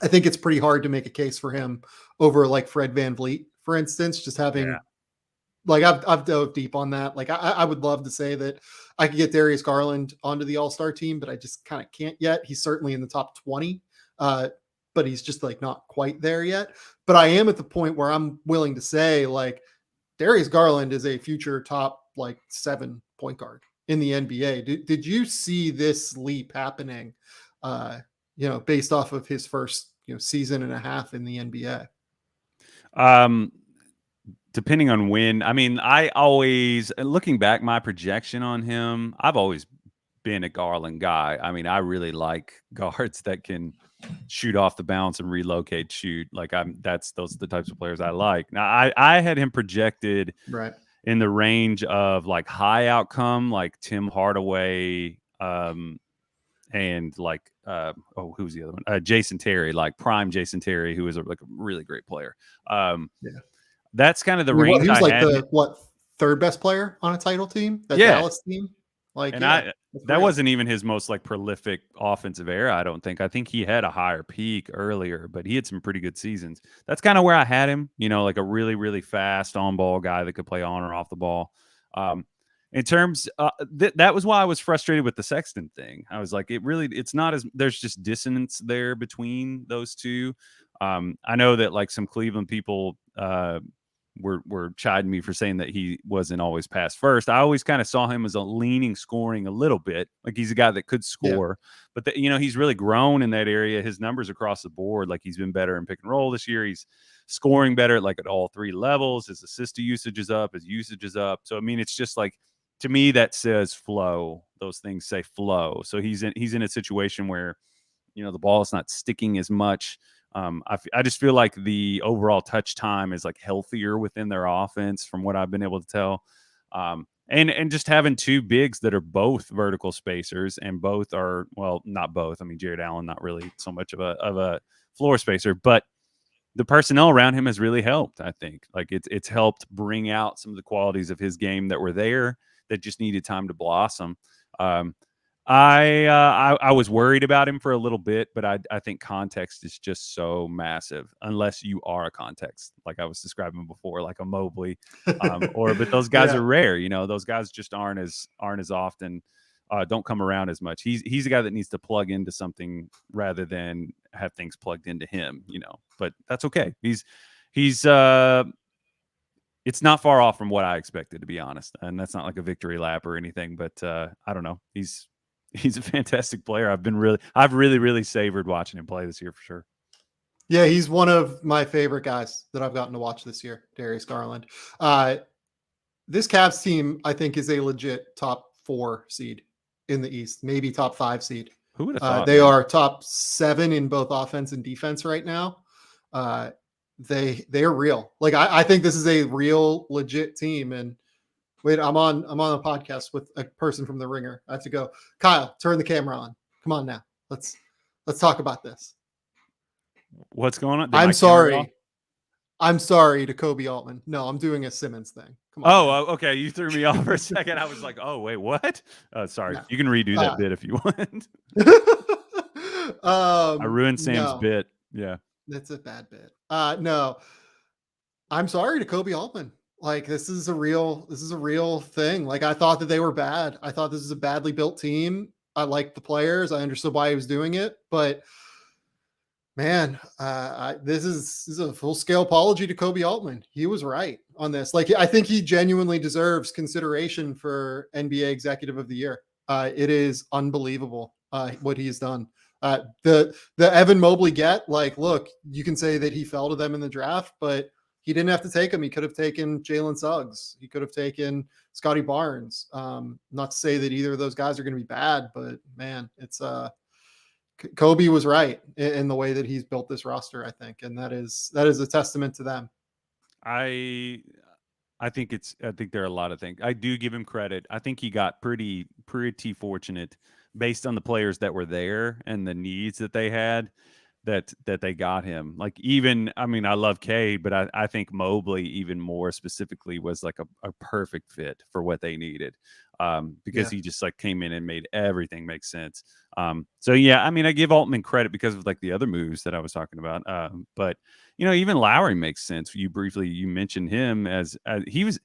I think it's pretty hard to make a case for him over like Fred VanVleet, for instance, just Yeah. having like I've dove deep on that. Like I would love to say that I could get Darius Garland onto the All-Star team, but I just kind of can't yet. He's certainly in the top 20, but he's just like not quite there yet. But I am at the point where I'm willing to say like Darius Garland is a future top like 7 point guard in the NBA. Did you see this leap happening? Based off of his first season and a half in the NBA. Depending on when, I mean, I always looking back, my projection on him, I've always been a Garland guy. I mean, I really like guards that can shoot off the bounce and relocate shoot. Like those are the types of players I like. Now I had him projected Right in the range of like high outcome, like Tim Hardaway, and like who's the other one? Jason Terry, like prime Jason Terry, who is like a really great player. Yeah. That's kind of the I mean, range he was I like had. the third best player on a title team, that Yeah, Dallas team. Like, and yeah, that's that real. wasn't even his most like prolific offensive era. I don't think. I think he had a higher peak earlier, but he had some pretty good seasons. That's kind of where I had him. Like a really really fast on ball guy that could play on or off the ball. In terms, that was why I was frustrated with the Sexton thing. I was like, it's not as there's just dissonance there between those two. I know that like some Cleveland people were chiding me for saying that he wasn't always pass first. I always kind of saw him as a leaning scoring a little bit. Like he's a guy that could Yeah. score, but he's really grown in that area. His numbers across the board, like he's been better in pick and roll this year. He's scoring better like at all 3 levels. His assist to usage is up. His usage is up. So I mean, it's just like to me that says flow. Those things say flow. So he's in a situation where, you know, the ball is not sticking as much. I just feel like the overall touch time is like healthier within their offense from what I've been able to tell. And just having two bigs that are both vertical spacers and both are, well, not both. I mean, Jared Allen, not really so much of a floor spacer, but the personnel around him has really helped. I think like it's helped bring out some of the qualities of his game that were there that just needed time to blossom. Um, I was worried about him for a little bit, but I think context is just so massive unless you are a context, like I was describing before, like a Mobley, but those guys Yeah. are rare. You know, those guys just aren't as often. Don't come around as much. He's a guy that needs to plug into something rather than have things plugged into him. You know, but that's okay. He's it's not far off from what I expected, to be honest. And that's not like a victory lap or anything, but I don't know. He's a fantastic player. I've really savored watching him play this year for sure. Yeah, he's one of my favorite guys that I've gotten to watch this year, Darius Garland. This Cavs team, I think, is a legit top 4 seed in the East, maybe top 5 seed. Who would have thought? They are top 7 in both offense and defense right now. They are real. Like I think this is a real legit team. And wait, I'm on a podcast with a person from the Ringer. I have to go. Kyle, turn the camera on. Come on now. Let's talk about this. What's going on? I'm sorry. I'm sorry to Kobe Altman. No, I'm doing a Simmons thing. Come on. Okay. You threw me off for a second. I was like, oh, wait, what? Sorry. No. You can redo that bit if you want. I ruined Sam's bit. Yeah. That's a bad bit. No. I'm sorry to Kobe Altman. Like this is a real thing. Like I thought that they were bad. I thought this is a badly built team. I liked the players. I understood why he was doing it, but man, this is a full scale apology to Kobe Altman. He was right on this. Like, I think he genuinely deserves consideration for NBA Executive of the Year. It is unbelievable what he's done. The Evan Mobley get, like, look, you can say that he fell to them in the draft, but he didn't have to take him. He could have taken Jalen Suggs. He could have taken Scotty Barnes. Not to say that either of those guys are going to be bad, but man, it's Kobe was right in the way that he's built this roster, I think. And that is a testament to them. I think there are a lot of things. I do give him credit. I think he got pretty fortunate based on the players that were there and the needs that they had that they got him. Like even, I mean, I love Cade, but I think Mobley even more specifically was like a perfect fit for what they needed. Because he just like came in and made everything make sense. So yeah, I mean, I give Altman credit because of like the other moves that I was talking about. But you know, even Lowry makes sense. You mentioned him as he was.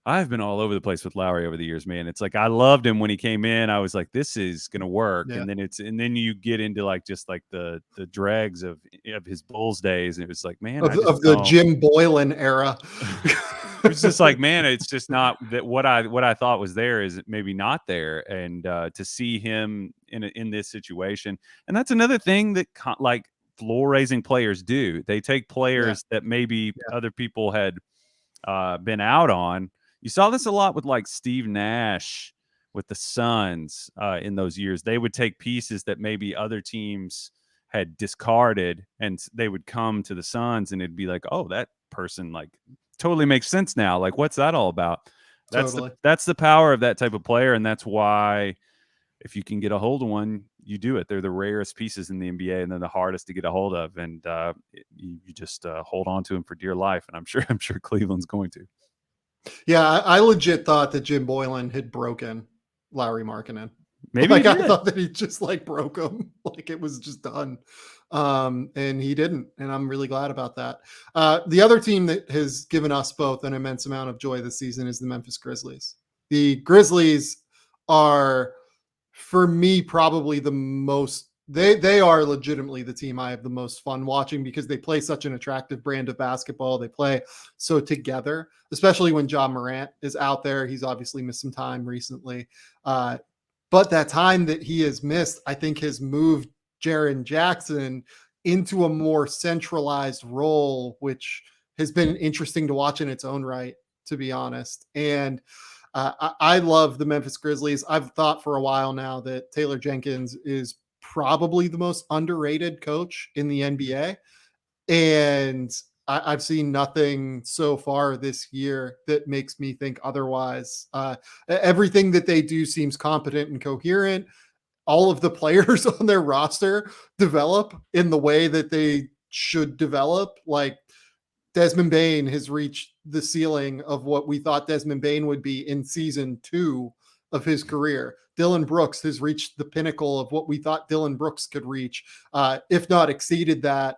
I've been all over the place with Lowry over the years, man. It's like I loved him when he came in. I was like, this is gonna work. Yeah. And then you get into like just like the dregs of his Bulls days, and it was like, man, of the Jim Boylan era. It was just like, man, it's just not that what I thought was there is maybe not there. And to see him in this situation, and that's another thing that like floor raising players do. They take players that maybe other people had been out on. You saw this a lot with like Steve Nash with the Suns in those years. They would take pieces that maybe other teams had discarded, and they would come to the Suns, and it'd be like, oh, that person like totally makes sense now. Like, what's that all about? That's the power of that type of player, and that's why if you can get a hold of one, you do it. They're the rarest pieces in the NBA, and they're the hardest to get a hold of. And you just hold on to them for dear life. And I'm sure Cleveland's going to. Yeah, I legit thought that Jim Boylan had broken Lauri Markkanen. Maybe like I thought that he just like broke him, like it was just done. And he didn't, and I'm really glad about that. The other team that has given us both an immense amount of joy this season is the Memphis Grizzlies. The Grizzlies are, for me, probably the most. They are legitimately the team I have the most fun watching because they play such an attractive brand of basketball. They play so together, especially when Ja Morant is out there. He's obviously missed some time recently. But that time that he has missed, I think, has moved Jaren Jackson into a more centralized role, which has been interesting to watch in its own right, to be honest. And I love the Memphis Grizzlies. I've thought for a while now that Taylor Jenkins is probably the most underrated coach in the NBA. And I've seen nothing so far this year that makes me think otherwise. Everything that they do seems competent and coherent. All of the players on their roster develop in the way that they should develop. Like Desmond Bane has reached the ceiling of what we thought Desmond Bane would be in season 2 of his career. Dylan Brooks has reached the pinnacle of what we thought Dylan Brooks could reach, if not exceeded that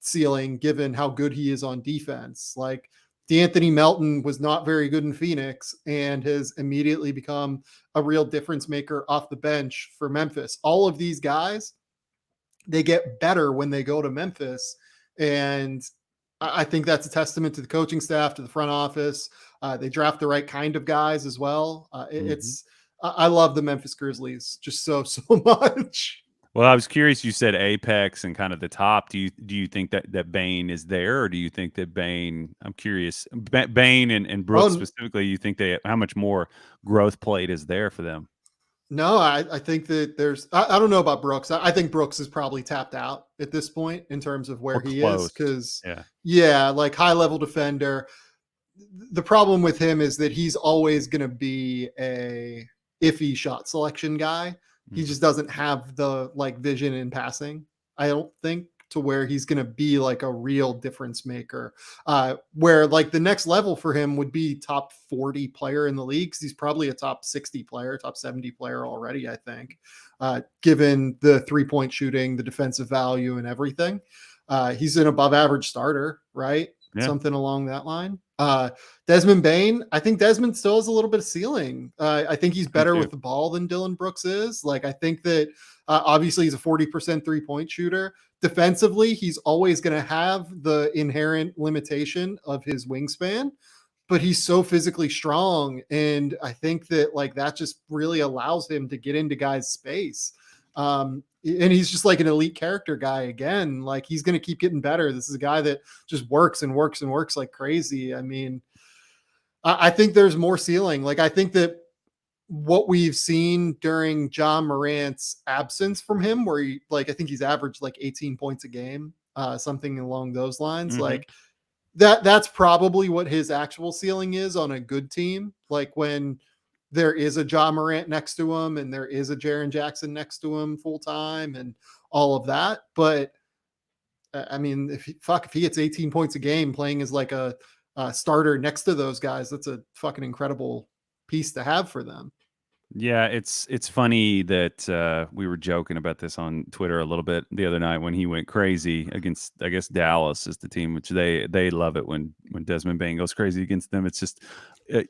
ceiling, given how good he is on defense. Like D'Anthony Melton was not very good in Phoenix and has immediately become a real difference maker off the bench for Memphis. All of these guys, they get better when they go to Memphis. And I think that's a testament to the coaching staff, to the front office. They draft the right kind of guys as well. I love the Memphis Grizzlies just so much. Well, I was curious. You said Apex and kind of the top. Do you think that Bane is there, or do you think that Bane? I'm curious. Bane and Brooks specifically. You think how much more growth plate is there for them? No, I think that there's. I don't know about Brooks. I think Brooks is probably tapped out at this point in terms of where he is. Because like high level defender. The problem with him is that he's always going to be a iffy shot selection guy. He just doesn't have the like vision in passing, I don't think, to where he's going to be like a real difference maker. Where like the next level for him would be top 40 player in the league. He's probably a top 60 player, top 70 player already, I think, given the 3-point shooting, the defensive value and everything. He's an above average starter, right? Yeah. Something along that line. Desmond Bane, I think Desmond still has a little bit of ceiling. I think he's better with the ball than Dylan Brooks is. Like, I think that obviously he's a 40% 3-point shooter. Defensively, he's always going to have the inherent limitation of his wingspan, but he's so physically strong. And I think that like that just really allows him to get into guys' space. And he's just like an elite character guy again. Like he's going to keep getting better. This is a guy that just works and works and works like crazy. I mean, I think there's more ceiling. Like I think that what we've seen during Ja Morant's absence from him, where he like I think he's averaged like 18 points a game, something along those lines. Like that's probably what his actual ceiling is on a good team. Like when there is a Ja Morant next to him and there is a Jaren Jackson next to him full time and all of that. But I mean, if he hits 18 points a game playing as like a starter next to those guys, that's a fucking incredible piece to have for them. Yeah, it's funny that we were joking about this on Twitter a little bit the other night when he went crazy against, I guess, Dallas is the team, which they love it when Desmond Bane goes crazy against them. It's just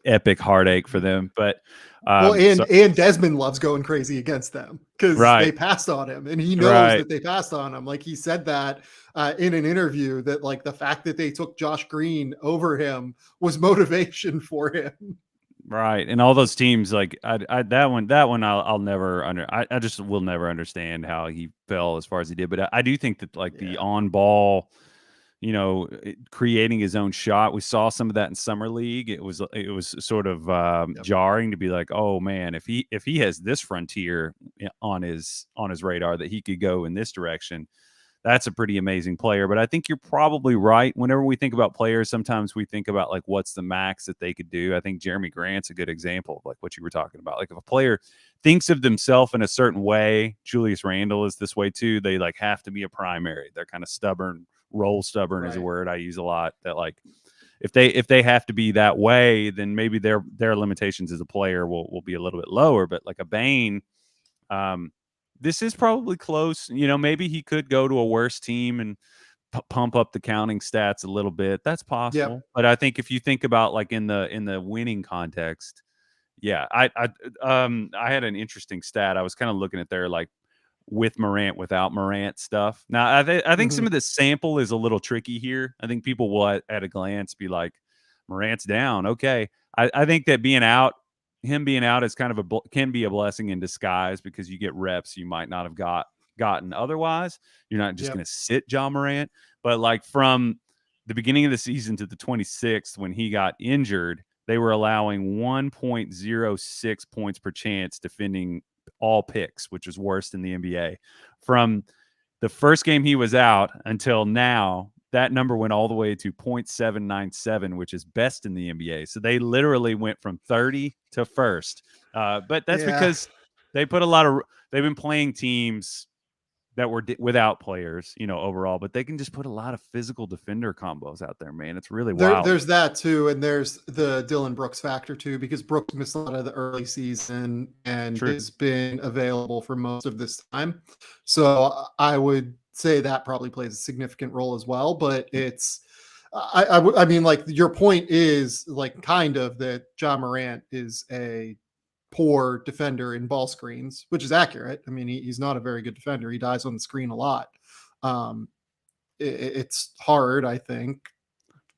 epic heartache for them. But and Desmond loves going crazy against them because they passed on him, and he knows that they passed on him. Like he said that in an interview that like the fact that they took Josh Green over him was motivation for him. Right, and all those teams, like that one, I'll never I just will never understand how he fell as far as he did. But I do think that like the on ball, creating his own shot, we saw some of that in summer league. It was sort of jarring to be like, oh man, if he has this frontier on his radar that he could go in this direction. That's a pretty amazing player. But I think you're probably right. Whenever we think about players, sometimes we think about like what's the max that they could do. I think Jeremy Grant's a good example of like what you were talking about. Like if a player thinks of themselves in a certain way, Julius Randle is this way too. They like have to be a primary. They're kind of stubborn. Roll stubborn is a word I use a lot. That like if they have to be that way, then maybe their limitations as a player will be a little bit lower. But like a Bane, this is probably close. Maybe he could go to a worse team and pump up the counting stats a little bit. That's possible. Yep. But I think if you think about like in the winning context, I had an interesting stat. I was kind of looking at their like with Morant, without Morant stuff. Now I think some of the sample is a little tricky here. I think people will at a glance be like, Morant's down. Okay. I think that him being out is kind of can be a blessing in disguise because you get reps you might not have gotten otherwise. You're not just going to sit Ja Morant, but like from the beginning of the season to the 26th when he got injured, they were allowing 1.06 points per chance defending all picks, which was worse than the NBA. From the first game he was out until now, that number went all the way to 0.797, which is best in the NBA. So they literally went from 30 to first. But that's Yeah. because they've been playing teams that were without players, overall, but they can just put a lot of physical defender combos out there, man. It's really wild. There's that too, and there's the Dylan Brooks factor too, because Brooks missed a lot of the early season and True. has been available for most of this time. So I would say that probably plays a significant role as well. But it's, I mean, like your point is like kind of that Ja Morant is a poor defender in ball screens, which is accurate. I mean, he's not a very good defender. He dies on the screen a lot. Um, it's hard, I think,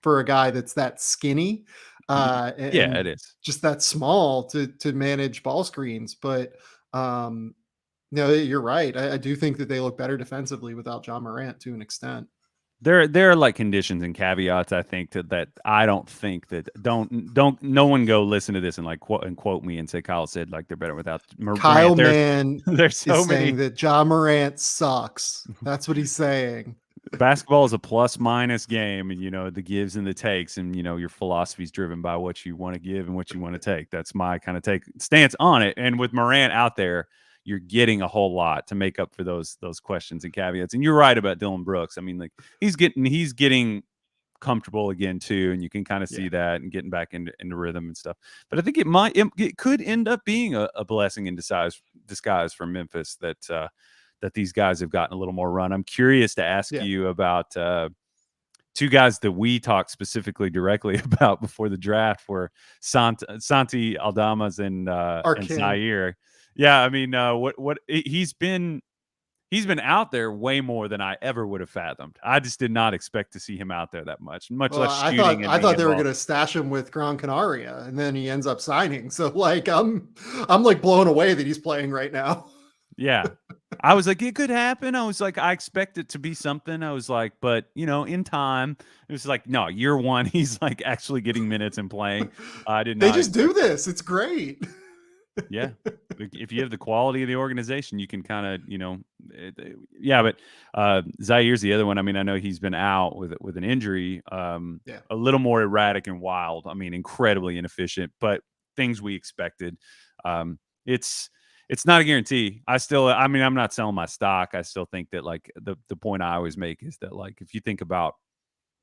for a guy that's that skinny Yeah, and it is. just that small to manage ball screens. But no, you're right. I do think that they look better defensively without Ja Morant to an extent. There are like conditions and caveats. I think that I don't think that don't no one go listen to this and like quote me and say Kyle said like they're better without Kyle Morant. Mann There's so is saying many. that Ja Morant sucks. That's what he's saying. Basketball is a plus minus game, and the gives and the takes, and your philosophy is driven by what you want to give and what you want to take. That's my kind of stance on it. And with Morant out there, you're getting a whole lot to make up for those questions and caveats. And you're right about Dylan Brooks. I mean, like he's getting comfortable again too, and you can kind of see that and getting back into rhythm and stuff. But I think it could end up being a blessing in disguise for Memphis that these guys have gotten a little more run. I'm curious to ask you about two guys that we talked specifically directly about before the draft were Santi Aldamas and Zaire. Yeah, I mean, what he's been out there way more than I ever would have fathomed. I just did not expect to see him out there that much Well, less shooting. I thought they were going to stash him with Gran Canaria, and then he ends up signing. So like, I'm like blown away that he's playing right now. Yeah. I was like, it could happen. I was like, I expect it to be something. I was like, but in time, it was like, no, year one, he's like actually getting minutes and playing. I did not. They just do this. It's great. Yeah. If you have the quality of the organization, you can kind of, yeah. But Zaire's the other one. I mean, I know he's been out with an injury, a little more erratic and wild. I mean, incredibly inefficient, but things we expected. It's not a guarantee. I mean, I'm not selling my stock. I still think that like the point I always make is that like if you think about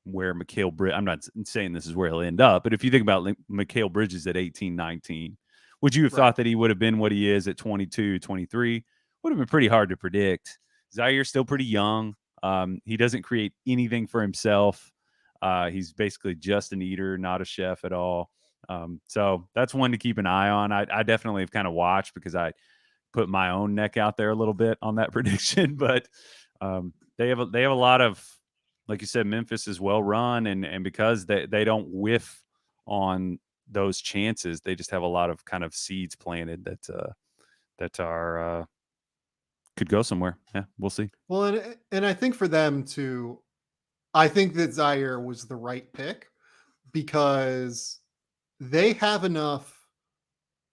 where Mikal Bridges, I'm not saying this is where he'll end up, but if you think about Mikal Bridges at 18, 19, would you have thought that he would have been what he is at 22, 23? Would have been pretty hard to predict. Zaire's still pretty young. He doesn't create anything for himself. He's basically just an eater, not a chef at all. So that's one to keep an eye on. I definitely have kind of watched because I put my own neck out there a little bit on that prediction, but they have a lot of, like you said, Memphis is well run, and because they don't whiff on those chances, they just have a lot of kind of seeds planted that are could go somewhere. Yeah, we'll see. Well, and I think for them too, I think that Zaire was the right pick because they have enough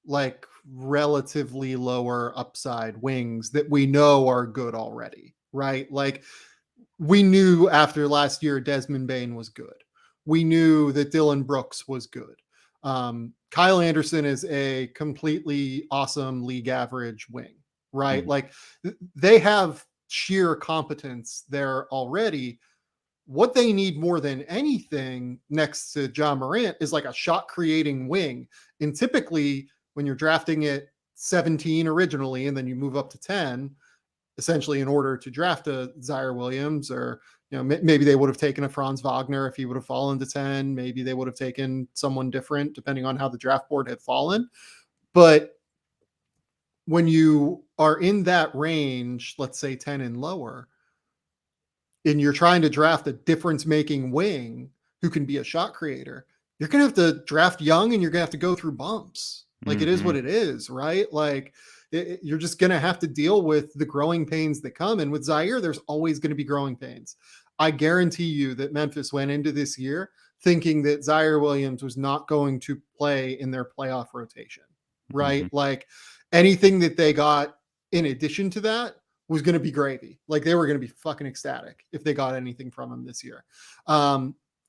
like relatively lower upside wings that we know are good already, right? Like we knew after last year Desmond Bane was good. We knew that Dylan Brooks was good. Kyle Anderson is a completely awesome league average wing, right? Mm-hmm. Like they have sheer competence there already. What they need more than anything next to Ja Morant is like a shot creating wing. And typically when you're drafting at 17 originally, and then you move up to 10, essentially in order to draft a Zaire Williams, or, maybe they would have taken a Franz Wagner if he would have fallen to 10. Maybe they would have taken someone different depending on how the draft board had fallen. But when you are in that range, let's say 10 and lower, and you're trying to draft a difference-making wing who can be a shot creator, you're going to have to draft young and you're going to have to go through bumps. Like it is what it is, right? Like you're just going to have to deal with the growing pains that come. And with Zaire, there's always going to be growing pains. I guarantee you that Memphis went into this year thinking that Zaire Williams was not going to play in their playoff rotation, right? Like anything that they got in addition to that was going to be gravy. Like they were going to be fucking ecstatic if they got anything from him this year.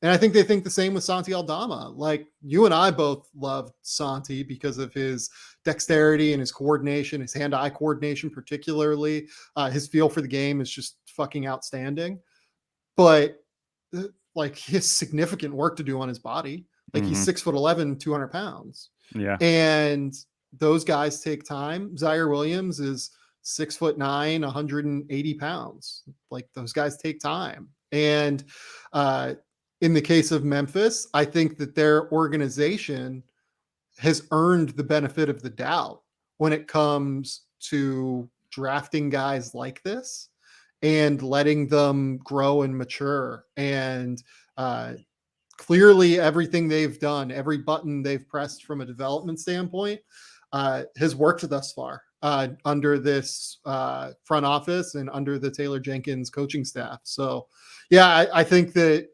And I think they think the same with Santi Aldama. Like you and I both loved Santi because of his dexterity and his coordination, his hand-eye coordination, particularly. His feel for the game is just fucking outstanding. But like he has significant work to do on his body. Like he's 6'11", 200 pounds. Yeah. And those guys take time. Zaire Williams is 6'9", 180 pounds. Like those guys take time. And in the case of Memphis, I think that their organization has earned the benefit of the doubt when it comes to drafting guys like this and letting them grow and mature. And clearly everything they've done, every button they've pressed from a development standpoint has worked thus far under this front office and under the Taylor Jenkins coaching staff. So yeah, I think that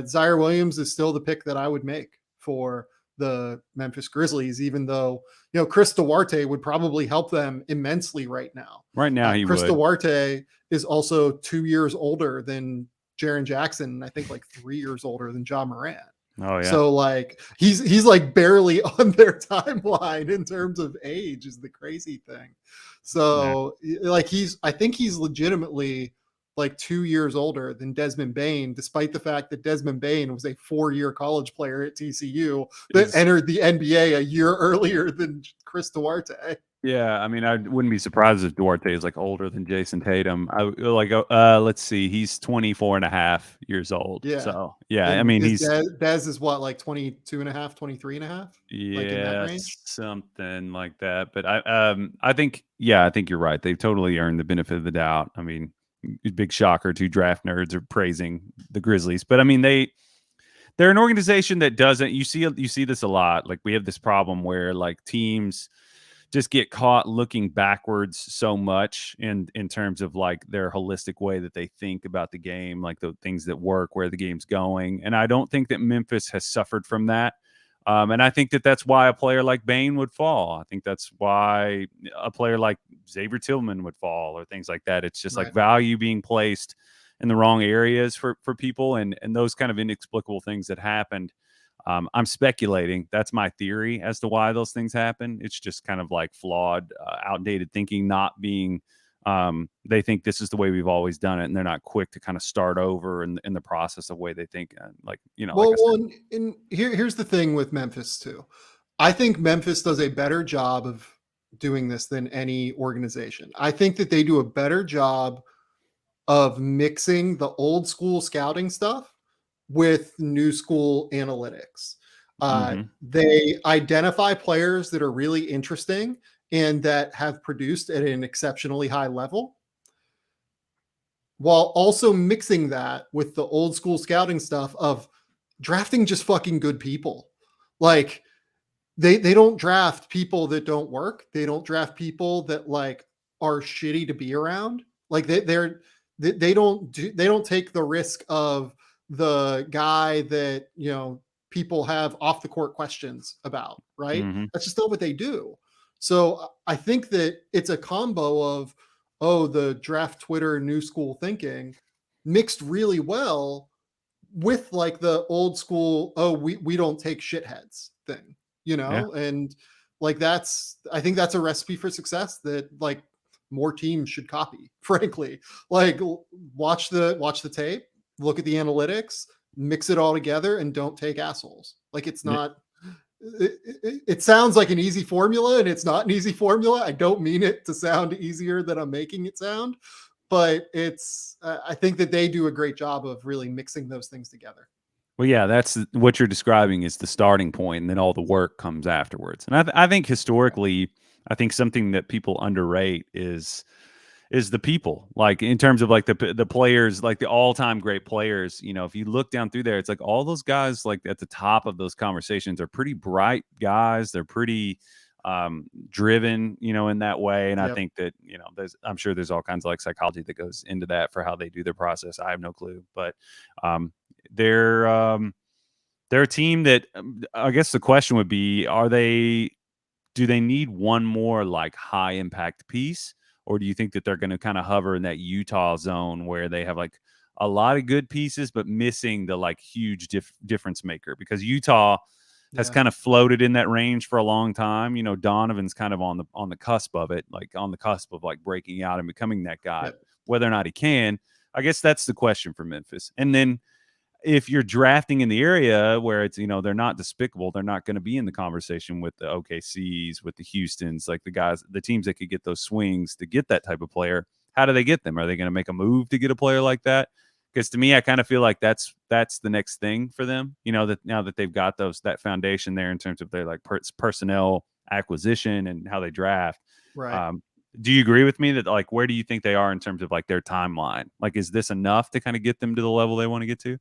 Zaire Williams is still the pick that I would make for the Memphis Grizzlies, even though, you know, Chris Duarte would probably help them immensely right now. Right now, Chris Duarte is also 2 years older than Jaren Jackson. I think like 3 years older than Ja Morant. Oh yeah. So like he's like barely on their timeline in terms of age is the crazy thing. So like I think he's legitimately like 2 years older than Desmond Bane, despite the fact that Desmond Bane was a 4-year college player at TCU that entered the NBA a year earlier than Chris Duarte. Yeah, I mean, I wouldn't be surprised if Duarte is like older than Jason Tatum. Let's see, he's 24 and a half years old. Yeah. So yeah, and I mean, Dez is what, like 22 and a half, 23 and a half? Yeah, like in that range? Something like that. But I think you're right. They've totally earned the benefit of the doubt. I mean, big shocker to draft nerds are praising the Grizzlies, but I mean they're an organization that doesn't. You see this a lot. Like we have this problem where like teams just get caught looking backwards so much in terms of like their holistic way that they think about the game, like the things that work, where the game's going. And I don't think that Memphis has suffered from that. And I think that that's why a player like Bane would fall. I think that's why a player like Xavier Tillman would fall or things like that. It's just like value being placed in the wrong areas for people and those kind of inexplicable things that happened. I'm speculating. That's my theory as to why those things happen. It's just kind of like flawed, outdated thinking, not being they think this is the way we've always done it, and they're not quick to kind of start over in the process of way they think. Like, you know, well, like and here's the thing with Memphis too. I think Memphis does a better job of doing this than any organization. I think that they do a better job of mixing the old school scouting stuff with new school analytics. They identify players that are really interesting and that have produced at an exceptionally high level, while also mixing that with the old school scouting stuff of drafting just fucking good people. Like they don't draft people that don't work. They don't draft people that like are shitty to be around. Like they don't take the risk of the guy that, you know, people have off the court questions about, right? That's just not what they do. So I think that it's a combo of, the draft Twitter new school thinking mixed really well with like the old school, we don't take shitheads thing, you know? Yeah. And like I think that's a recipe for success that like more teams should copy, frankly. Like watch the tape, look at the analytics, mix it all together, and don't take assholes. Like it's not it sounds like an easy formula, and it's not an easy formula. I don't mean it to sound easier than I'm making it sound, but it's I think that they do a great job of really mixing those things together. Well, yeah, that's what you're describing is the starting point, and then all the work comes afterwards. And I think historically, I think something that people underrate is the people, like in terms of like the players, like the all-time great players. You know, if you look down through there, it's like all those guys like at the top of those conversations are pretty bright guys. They're pretty driven, you know, in that way. And I think that, you know, I'm sure there's all kinds of like psychology that goes into that for how they do their process. I have no clue, but they're They're a team that I guess the question would be: do they need one more like high impact piece, or do you think that they're going to kind of hover in that Utah zone where they have like a lot of good pieces but missing the like huge difference maker? Because Utah has Yeah. kind of floated in that range for a long time. You know, Donovan's kind of on the cusp of it, like on the cusp of like breaking out and becoming that guy. Yep. Whether or not he can, I guess that's the question for Memphis. And then if you're drafting in the area where it's, you know, they're not despicable, they're not going to be in the conversation with the OKCs, with the Houstons, like the guys, the teams that could get those swings to get that type of player. How do they get them? Are they going to make a move to get a player like that? Because to me, I kind of feel like that's the next thing for them. You know, that now that they've got that foundation there in terms of their like personnel acquisition and how they draft. Right. Um, do you agree with me that like where do you think they are in terms of like their timeline? Like, is this enough to kind of get them to the level they want to get to?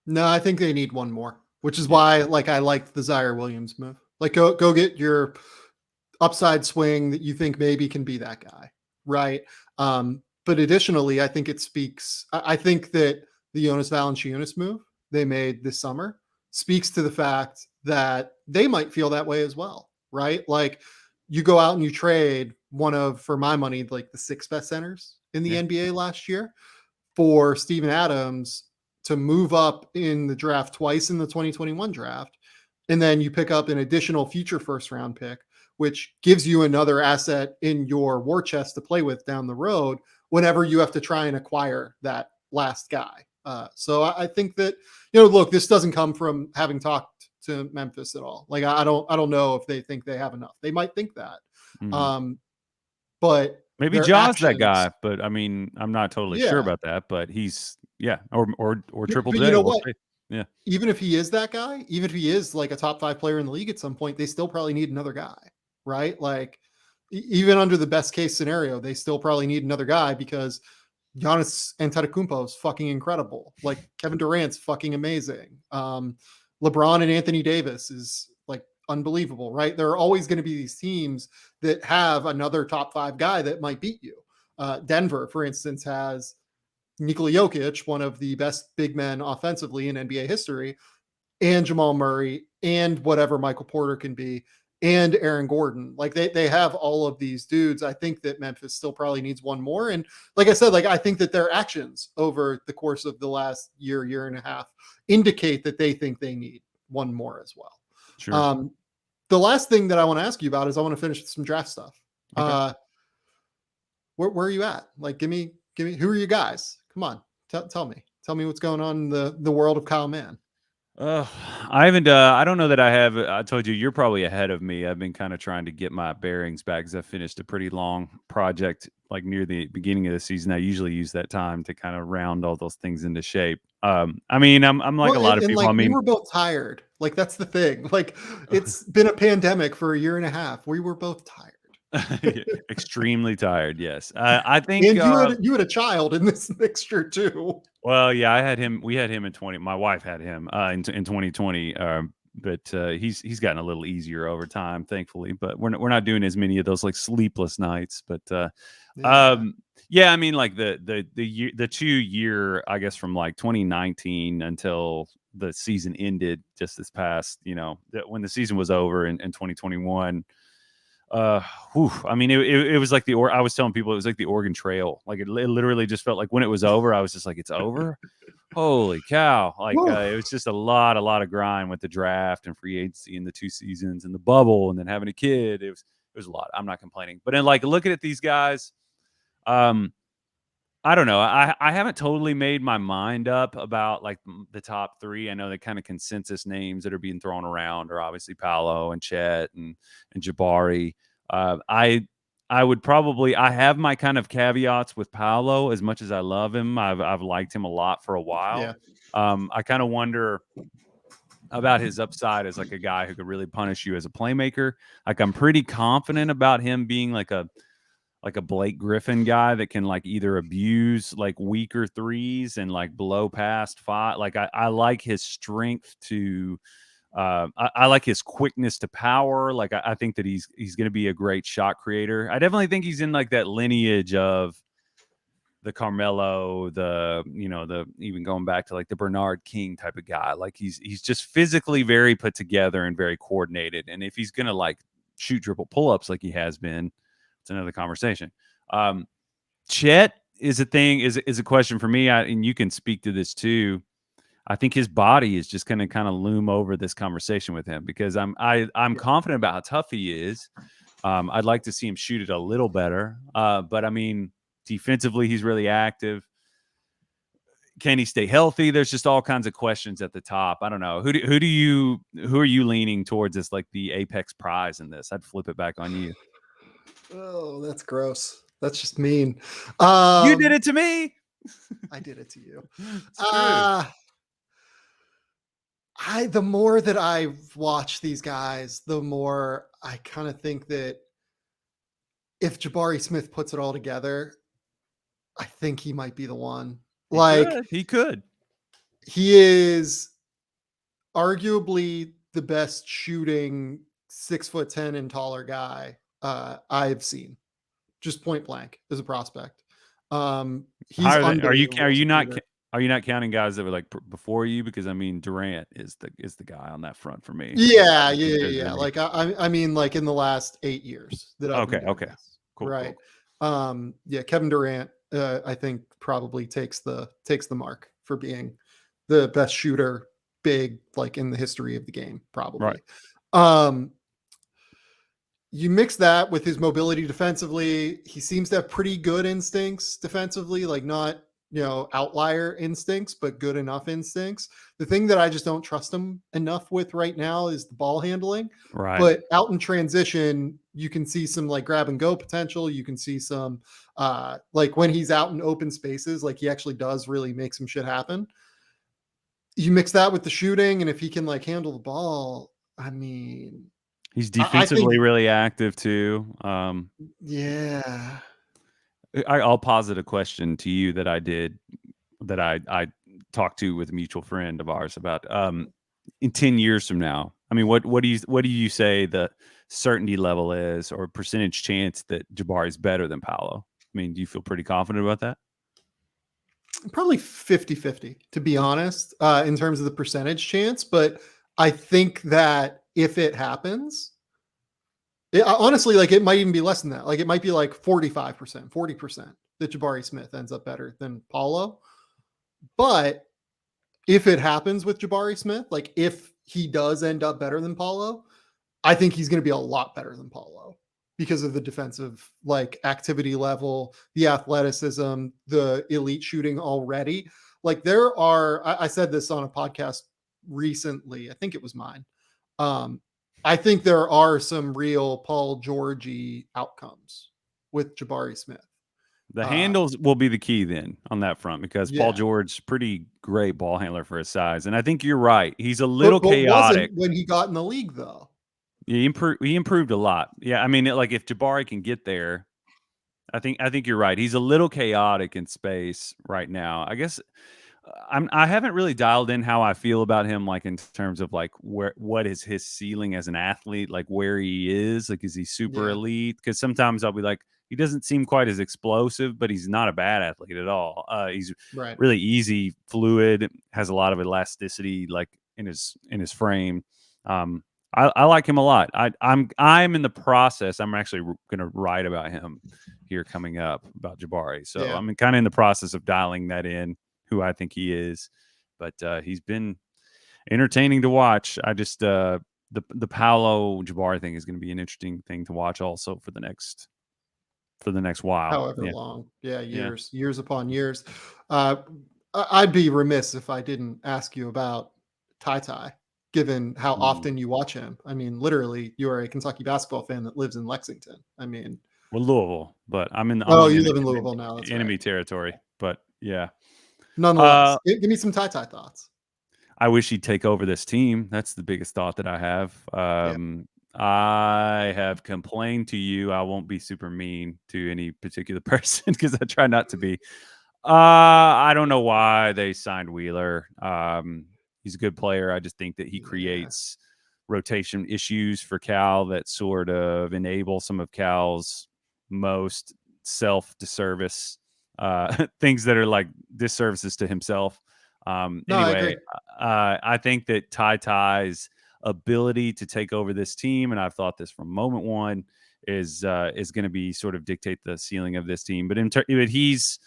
No, I think they need one more, which is Yeah. why like I liked the Zaire Williams move. Like go get your upside swing that you think maybe can be that guy, right? But additionally, I think it speaks. I think that the Jonas Valanciunas move they made this summer speaks to the fact that they might feel that way as well, right? Like you go out and you trade one of, for my money, like the 6 best centers in the Yeah. NBA last year for Steven Adams to move up in the draft twice in the 2021 draft. And then you pick up an additional future first round pick, which gives you another asset in your war chest to play with down the road whenever you have to try and acquire that last guy. So I think that, look, this doesn't come from having talked to Memphis at all. Like I don't know if they think they have enough. They might think that, Mhm. um, but Maybe their Ja's that actions, guy, but I mean, I'm not totally sure yeah. about that, but he's yeah, or Triple But you J. know We'll what? see. Yeah, Even if he is that guy, even if he is like a top 5 player in the league at some point, they still probably need another guy, right? Like even under the best case scenario, they still probably need another guy because Giannis Antetokounmpo is fucking incredible. Like Kevin Durant's fucking amazing. LeBron and Anthony Davis is like unbelievable, right? There are always going to be these teams that have another top 5 guy that might beat you. Denver, for instance, has Nikola Jokic, one of the best big men offensively in NBA history, and Jamal Murray, and whatever Michael Porter can be, and Aaron Gordon. Like they have all of these dudes. I think that Memphis still probably needs one more. And like I said, like I think that their actions over the course of the last year and a half indicate that they think they need one more as well. sure. Um, the last thing that I want to ask you about is I want to finish some draft stuff. Okay. Where are you at? Like, give me, who are you guys? Come on, tell me what's going on in the world of Kyle Mann. Uh, I haven't. I don't know that I have. I told you, you're probably ahead of me. I've been kind of trying to get my bearings back because I finished a pretty long project like near the beginning of the season. I usually use that time to kind of round all those things into shape. I mean, I'm like Well, a lot of and people. like I we mean, were both tired. Like that's the thing. Like it's been a pandemic for a year and a half. We were both tired. extremely tired. Yes, I think. And you had a child in this mixture too. Well, yeah, I had him. We had him in 20. My wife had him in 2020. But he's gotten a little easier over time, thankfully. But we're not doing as many of those like sleepless nights. But Yeah. yeah, I mean, like the 2 year, I guess, from like 2019 until the season ended just this past, when the season was over in 2021. I mean, it was like I was telling people it was like the Oregon Trail. Like it literally just felt like when it was over, I was just like, it's over. Holy cow! Like Whew. it was just a lot of grind with the draft and free agency and the 2 seasons and the bubble and then having a kid. It was a lot. I'm not complaining, but then like looking at these guys, um, I don't know. I haven't totally made my mind up about like the top three. I know the kind of consensus names that are being thrown around are obviously Paolo and Chet and Jabari. I would probably I have my kind of caveats with Paolo as much as I love him. I've liked him a lot for a while. Yeah. I kind of wonder about his upside as like a guy who could really punish you as a playmaker. Like I'm pretty confident about him being like a Blake Griffin guy that can like either abuse like weaker threes and like blow past five. Like I like his strength to I like his quickness to power. Like I think that he's going to be a great shot creator. I definitely think he's in like that lineage of Carmelo, the even going back to like the Bernard King type of guy. Like he's just physically very put together and very coordinated. And if he's gonna like shoot triple pull-ups like he has been, it's another conversation. Chet is a thing, is a question for me, and you can speak to this too. I think his body is just going to kind of loom over this conversation with him because I'm confident about how tough he is. I'd like to see him shoot it a little better, but I mean, defensively, he's really active. Can he stay healthy? There's just all kinds of questions at the top. I don't know. Who are you leaning towards as like the apex prize in this? I'd flip it back on you. Oh, that's gross. That's just mean. You did it to me. I did it to you. It's true. The more that I've watched these guys, the more I kind of think that if Jabari Smith puts it all together, I think he might be the one. He could. He is arguably the best shooting 6'10" and taller guy I've seen, just point blank as a prospect. He's are you unbelievable. Are you not counting guys that were like before you? Because I mean, Durant is the guy on that front for me. Yeah. Like I mean, like in the last 8 years that I've been doing this, cool, right? Cool. Yeah, Kevin Durant, I think probably takes the mark for being the best shooter, big, like in the history of the game, probably. Right. You mix that with his mobility defensively. He seems to have pretty good instincts defensively, like not, outlier instincts, but good enough instincts. The thing that I just don't trust him enough with right now is the ball handling. Right. But out in transition, you can see some like grab and go potential. You can see some like when he's out in open spaces, like he actually does really make some shit happen. You mix that with the shooting, and if he can like handle the ball, I mean, he's defensively really active too. Yeah. I'll posit a question to you that I talked to with a mutual friend of ours about in 10 years from now. I mean, what do you say the certainty level is, or percentage chance that Jabari is better than Paolo? I mean, do you feel pretty confident about that? Probably 50-50, to be honest, in terms of the percentage chance. But I think that if it happens, honestly, like it might even be less than that. Like it might be like 45%, 40% that Jabari Smith ends up better than Paolo. But if it happens with Jabari Smith, like if he does end up better than Paolo, I think he's going to be a lot better than Paolo because of the defensive like activity level, the athleticism, the elite shooting already. Like there are, I said this on a podcast recently, I think it was mine. I think there are some real Paul George-y outcomes with Jabari Smith. The handles will be the key then on that front, because Paul George, pretty great ball handler for his size. And I think you're right. He's a little chaotic. Wasn't when he got in the league though. Yeah, he improved a lot. Yeah, I mean, like if Jabari can get there, I think you're right. He's a little chaotic in space right now. I guess I haven't really dialed in how I feel about him, like in terms of like what is his ceiling as an athlete, like where he is, like is he super elite? Because sometimes I'll be like, he doesn't seem quite as explosive, but he's not a bad athlete at all. He's really easy, fluid, has a lot of elasticity, like in his frame. I like him a lot. I'm in the process. I'm actually going to write about him here coming up about Jabari. So I'm kind of in the process of dialing that in, who I think he is. But he's been entertaining to watch. I just the Paolo Jabari thing is going to be an interesting thing to watch also for the next while. However long. Years upon years. I'd be remiss if I didn't ask you about TyTy, given how often you watch him. I mean, literally, you are a Kentucky basketball fan that lives in Lexington. I mean, well, Louisville, but I'm in. You live in Louisville now. That's enemy territory, but yeah. Nonetheless, give me some TyTy thoughts. I wish he'd take over this team. That's the biggest thought that I have. I have complained to you. I won't be super mean to any particular person because I try not to be. I don't know why they signed Wheeler. He's a good player. I just think that he creates rotation issues for Cal that sort of enable some of Cal's most self-disservice things that are like disservices to himself. No, I Anyway, agree. I think that TyTy's ability to take over this team, and I've thought this from moment one, is going to be sort of dictate the ceiling of this team. But but he's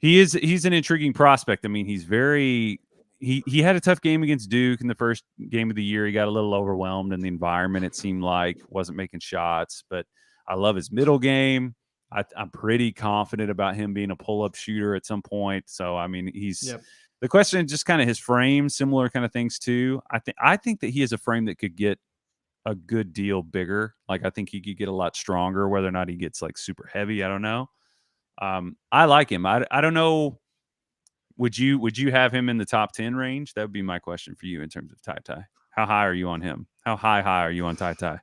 an intriguing prospect. I mean, he's very he had a tough game against Duke in the first game of the year. He got a little overwhelmed in the environment. It seemed like wasn't making shots, but I love his middle game. I'm pretty confident about him being a pull-up shooter at some point. So I mean, Yep. the question is just kind of his frame, similar kind of things too. I think that he has a frame that could get a good deal bigger. Like I think he could get a lot stronger. Whether or not he gets like super heavy, I don't know. I like him. I don't know. Would you have him in the top 10 range? That would be my question for you in terms of TyTy. How high are you on him? How high are you on TyTy?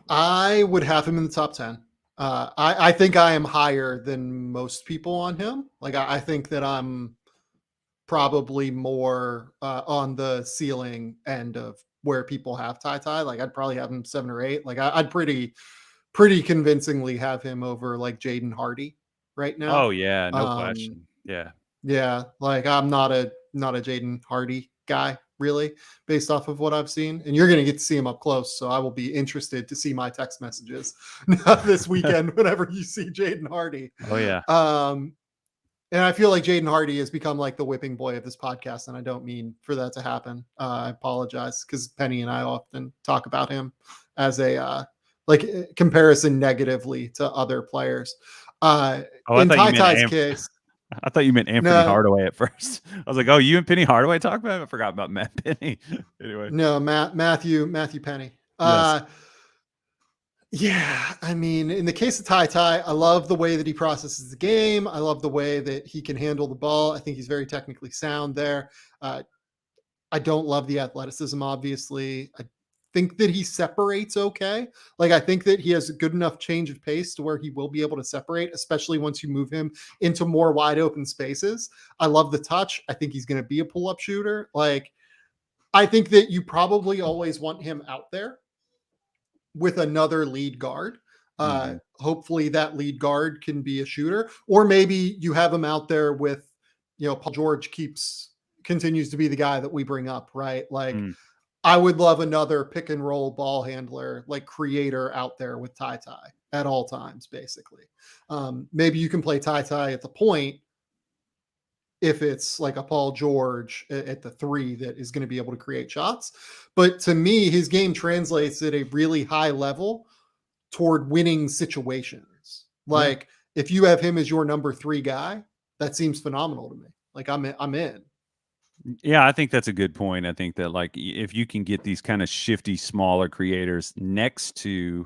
I would have him in the top 10. I think I am higher than most people on him. Like, I think that I'm probably more on the ceiling end of where people have TyTy. Like, I'd probably have him 7 or 8. Like, I'd pretty convincingly have him over like Jaden Hardy right now. Oh yeah, no Um, question. Yeah. yeah, like I'm not a Jaden Hardy guy, really, based off of what I've seen. And you're gonna get to see him up close, so I will be interested to see my text messages this weekend whenever you see Jaden Hardy. Oh yeah. Um, and I feel like Jaden Hardy has become like the whipping boy of this podcast, and I don't mean for that to happen. I apologize because Penny and I often talk about him as a comparison negatively to other players. Oh, In TyTy's case, I thought you meant Anthony no, Hardaway at first. I was like, oh, you and Penny Hardaway talk about it? I forgot about Matt Penny. Anyway. no, Matthew Penny. Yes. Yeah, I mean, in the case of TyTy, I love the way that he processes the game. I love the way that he can handle the ball. I think he's very technically sound there. Uh, I don't love the athleticism, obviously. I think that he separates okay. Like, I think that he has a good enough change of pace to where he will be able to separate, especially once you move him into more wide open spaces. I love the touch. I think he's going to be a pull up shooter. Like, I think that you probably always want him out there with another lead guard. Mm-hmm. Hopefully that lead guard can be a shooter, or maybe you have him out there with, Paul George continues to be the guy that we bring up, right? Like, Mm. I would love another pick and roll ball handler, like creator out there with TyTy at all times, basically. Maybe you can play TyTy at the point if it's like a Paul George at the 3 that is going to be able to create shots. But to me, his game translates at a really high level toward winning situations. Yeah. Like, if you have him as your number 3 guy, that seems phenomenal to me. Like, I'm in. Yeah, I think that's a good point. I think that like if you can get these kind of shifty, smaller creators next to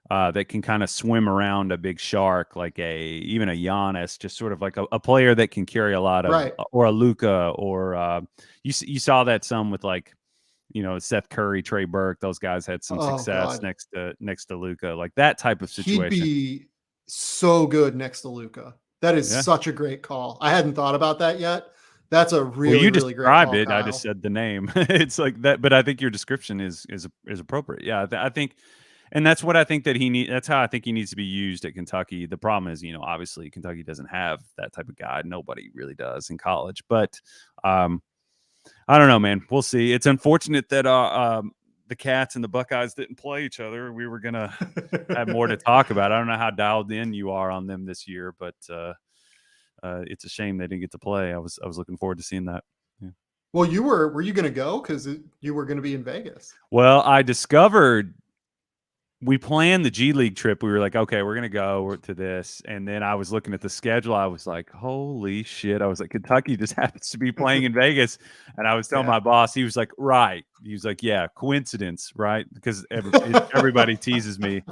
that can kind of swim around a big shark, like even a Giannis, just sort of like a player that can carry a lot of, Right. or a Luca, or you saw that some with like Seth Curry, Trey Burke. Those guys had some Oh success God. next to Luca, like that type of He'd situation. be so good next to Luca. That is Yeah. such a great call. I hadn't thought about that yet. That's a Well, really, you really great described call, it. I just Kyle. said the name. It's like that, but I think your description is appropriate. Yeah, I think, and that's what I think that he need. That's how I think he needs to be used at Kentucky. The problem is, obviously Kentucky doesn't have that type of guy. Nobody really does in college. But I don't know, man. We'll see. It's unfortunate that the Cats and the Buckeyes didn't play each other. We were gonna have more to talk about. I don't know how dialed in you are on them this year, but it's a shame they didn't get to play. I was looking forward to seeing that. Yeah. Well, were you going to go because you were going to be in Vegas? Well, I discovered we planned the G League trip. We were like, okay, we're gonna go to this, and then I was looking at the schedule. I was like, holy shit! I was like, Kentucky just happens to be playing in Vegas, and I was telling Yeah. my boss. He was like, right. He was like, yeah, coincidence, right? Because everybody teases me.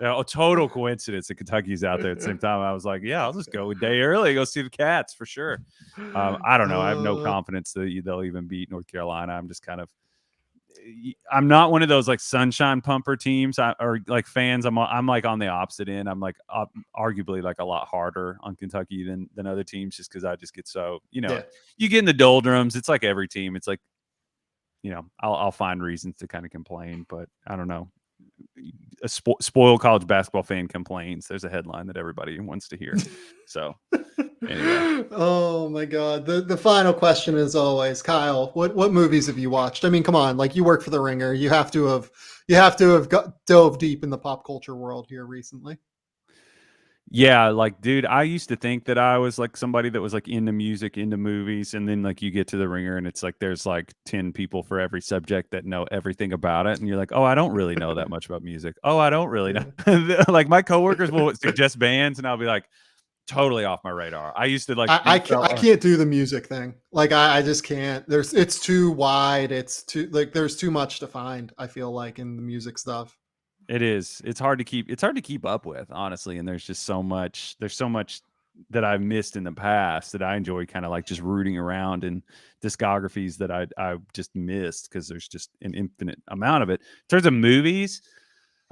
A total coincidence that Kentucky's out there at the same time. I was like, yeah, I'll just go a day early, go see the Cats for sure. I don't know. I have no confidence that they'll even beat North Carolina. I'm not one of those like sunshine pumper teams or like fans. I'm like on the opposite end. I'm like arguably like a lot harder on Kentucky than other teams just because I just get so Yeah. you get in the doldrums. It's like every team. It's like I'll find reasons to kind of complain, but I don't know. a spoiled college basketball fan complains. There's a headline that everybody wants to hear. So anyway. Oh my God. The final question is always, Kyle, what movies have you watched? I mean, come on, like you work for The Ringer. You have to have dove deep in the pop culture world here recently. Yeah, like, dude, I used to think that I was like somebody that was like into music, into movies, and then like you get to The Ringer and it's like there's like 10 people for every subject that know everything about it. And you're like, oh, I don't really know that much about music. Oh, I don't really know. Yeah. Like my coworkers will suggest bands and I'll be like, totally off my radar. I used to like I think can't, I can't do the music thing. Like I just can't. It's too wide. It's too like there's too much to find, I feel like, in the music stuff. it is. It's hard to keep up with, honestly. And there's so much that I've missed in the past that I enjoy kind of like just rooting around in discographies that I just missed because there's just an infinite amount of it. In terms of movies,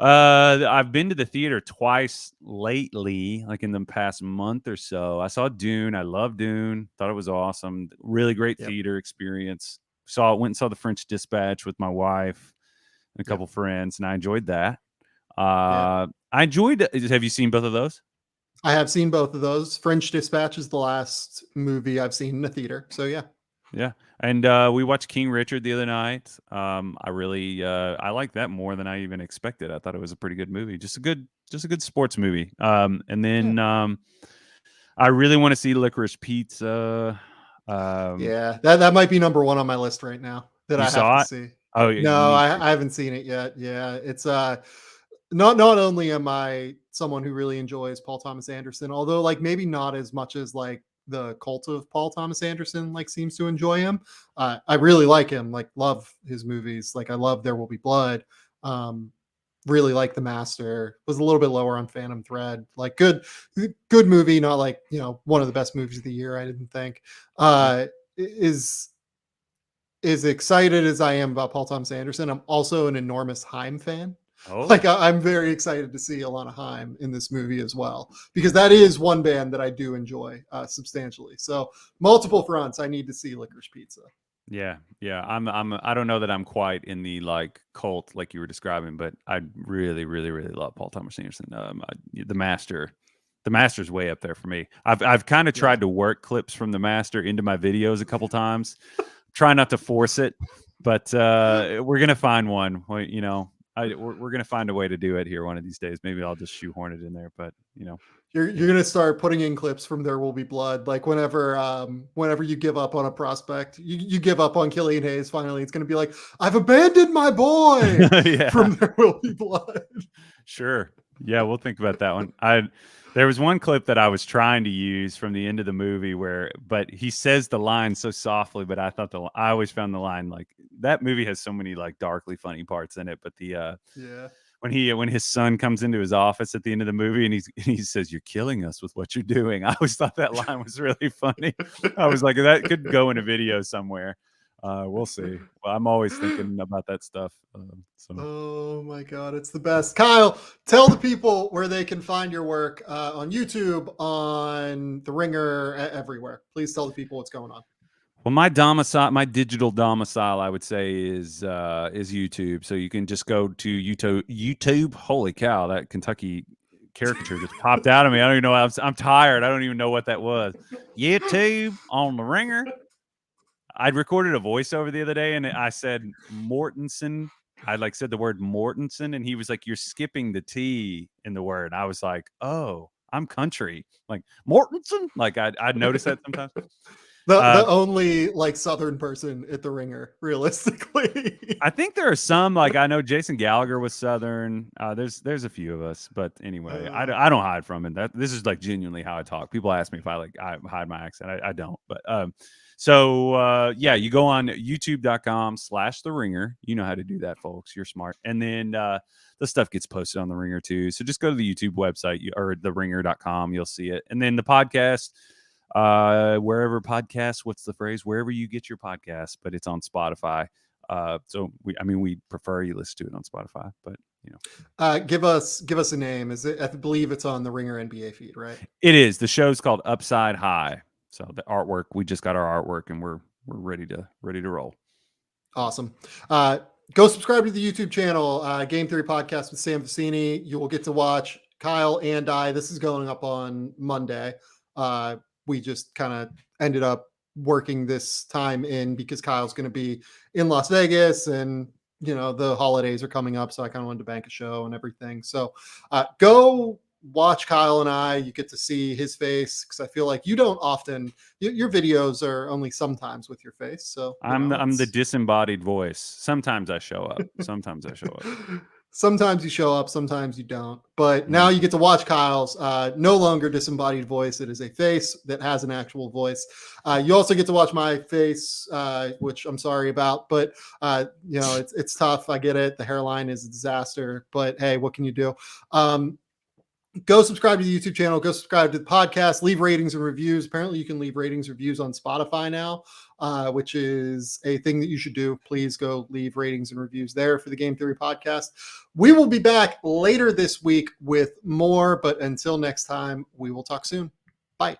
I've been to the theater twice lately, like in the past month or so. I saw Dune. I love Dune. Thought it was awesome. Really great Yep. theater experience. Went and saw The French Dispatch with my wife and a Yep. couple friends, and I enjoyed that. Yeah. I enjoyed. Have you seen both of those? I have seen both of those. French Dispatch is the last movie I've seen in the theater. So yeah. Yeah, and we watched King Richard the other night. I like that more than I even expected. I thought it was a pretty good movie, just a good sports movie. And Yeah. then I really want to see Licorice Pizza. Yeah. That might be number one on my list right now that You I have to saw it? see. Oh, you No, need to. I haven't seen it yet. Yeah. It's not only am I someone who really enjoys Paul Thomas Anderson, although like maybe not as much as like the cult of Paul Thomas Anderson like seems to enjoy him. I really like him, like love his movies. Like I love There Will Be Blood. Um, really like The Master. Was a little bit lower on Phantom Thread. Like good movie, not like one of the best movies of the year. I didn't think. Mm. Is as excited as I am about Paul Thomas Anderson, I'm also an enormous Haim fan. Like Oh, I'm very excited to see Alana Haim in this movie as well, because that is one band that I do enjoy substantially. So multiple fronts. I need to see Licorice Pizza. yeah, yeah. I don't know that I'm quite in the like cult like you were describing, but I really, really, really love Paul Thomas Anderson. The Master. The Master's way up there for me. I've kind of Yeah. tried to work clips from The Master into my videos a couple times. Try not to force it, but we're gonna find one. We're gonna find a way to do it here one of these days. Maybe I'll just shoehorn it in there, but You're gonna start putting in clips from There Will Be Blood. Like whenever you give up on a prospect, you give up on Killian Hayes. Finally, it's gonna be like, I've abandoned my boy yeah, from There Will Be Blood. sure. Yeah, we'll think about that one. There was one clip that I was trying to use from the end of the movie but he says the line so softly, but I always found the line like that movie has so many like darkly funny parts in it, but Yeah. when his son comes into his office at the end of the movie and he says, "You're killing us with what you're doing." I always thought that line was really funny. I was like, that could go in a video somewhere. We'll see. Well, I'm always thinking about that stuff. So Oh my God, it's the best. Kyle, tell the people where they can find your work on YouTube, on The Ringer, everywhere. Please tell the people what's going on. Well, my digital domicile, I would say, is YouTube. So you can just go to YouTube. YouTube. Holy cow, that Kentucky caricature just popped out of me. I don't even know. I'm tired. I don't even know what that was. YouTube on the Ringer. I recorded a voiceover the other day, and I said Mortensen. I like said the word Mortensen, and he was like, "You're skipping the T in the word." I was like, "Oh, I'm country." Like Mortensen. Like I'd notice that sometimes. The Uh, only like Southern person at The Ringer, realistically. I think there are some like I know Jason Gallagher was Southern. There's a few of us, but anyway, uh, I don't hide from it. This is like genuinely how I talk. People ask me if I hide my accent. I don't, but yeah, you go on youtube.com/The Ringer. You know how to do that, folks. You're smart. And then the stuff gets posted on The Ringer too. So just go to the YouTube website or theringer.com. You'll see it. And then the podcast. Wherever podcasts, what's the phrase? Wherever you get your podcast, but it's on Spotify. So we prefer you listen to it on Spotify, but give us a name. Is it? I believe it's on the Ringer NBA feed, right? it is. The show's called Upside High. So the artwork, we just got our artwork, and we're ready to roll. Awesome. Go subscribe to the YouTube channel, Game Theory Podcast with Sam Vecenie. You will get to watch Kyle and I. This is going up on Monday. We just kind of ended up working this time in because Kyle's going to be in Las Vegas, and the holidays are coming up, so I kind of wanted to bank a show and everything. So go watch Kyle and I. You get to see his face, because I feel like you don't often, your videos are only sometimes with your face. So I'm the disembodied voice. Sometimes I show up. Sometimes Sometimes you show up, sometimes you don't. But now you get to watch Kyle's no longer disembodied voice. It is a face that has an actual voice. You also get to watch my face, which I'm sorry about, but it's tough. I get it. The hairline is a disaster, but hey, what can you do? Go subscribe to the YouTube channel. Go subscribe to the podcast. Leave ratings and reviews. Apparently, you can leave ratings and reviews on Spotify now, which is a thing that you should do. Please go leave ratings and reviews there for the Game Theory Podcast. We will be back later this week with more, but until next time, we will talk soon. Bye.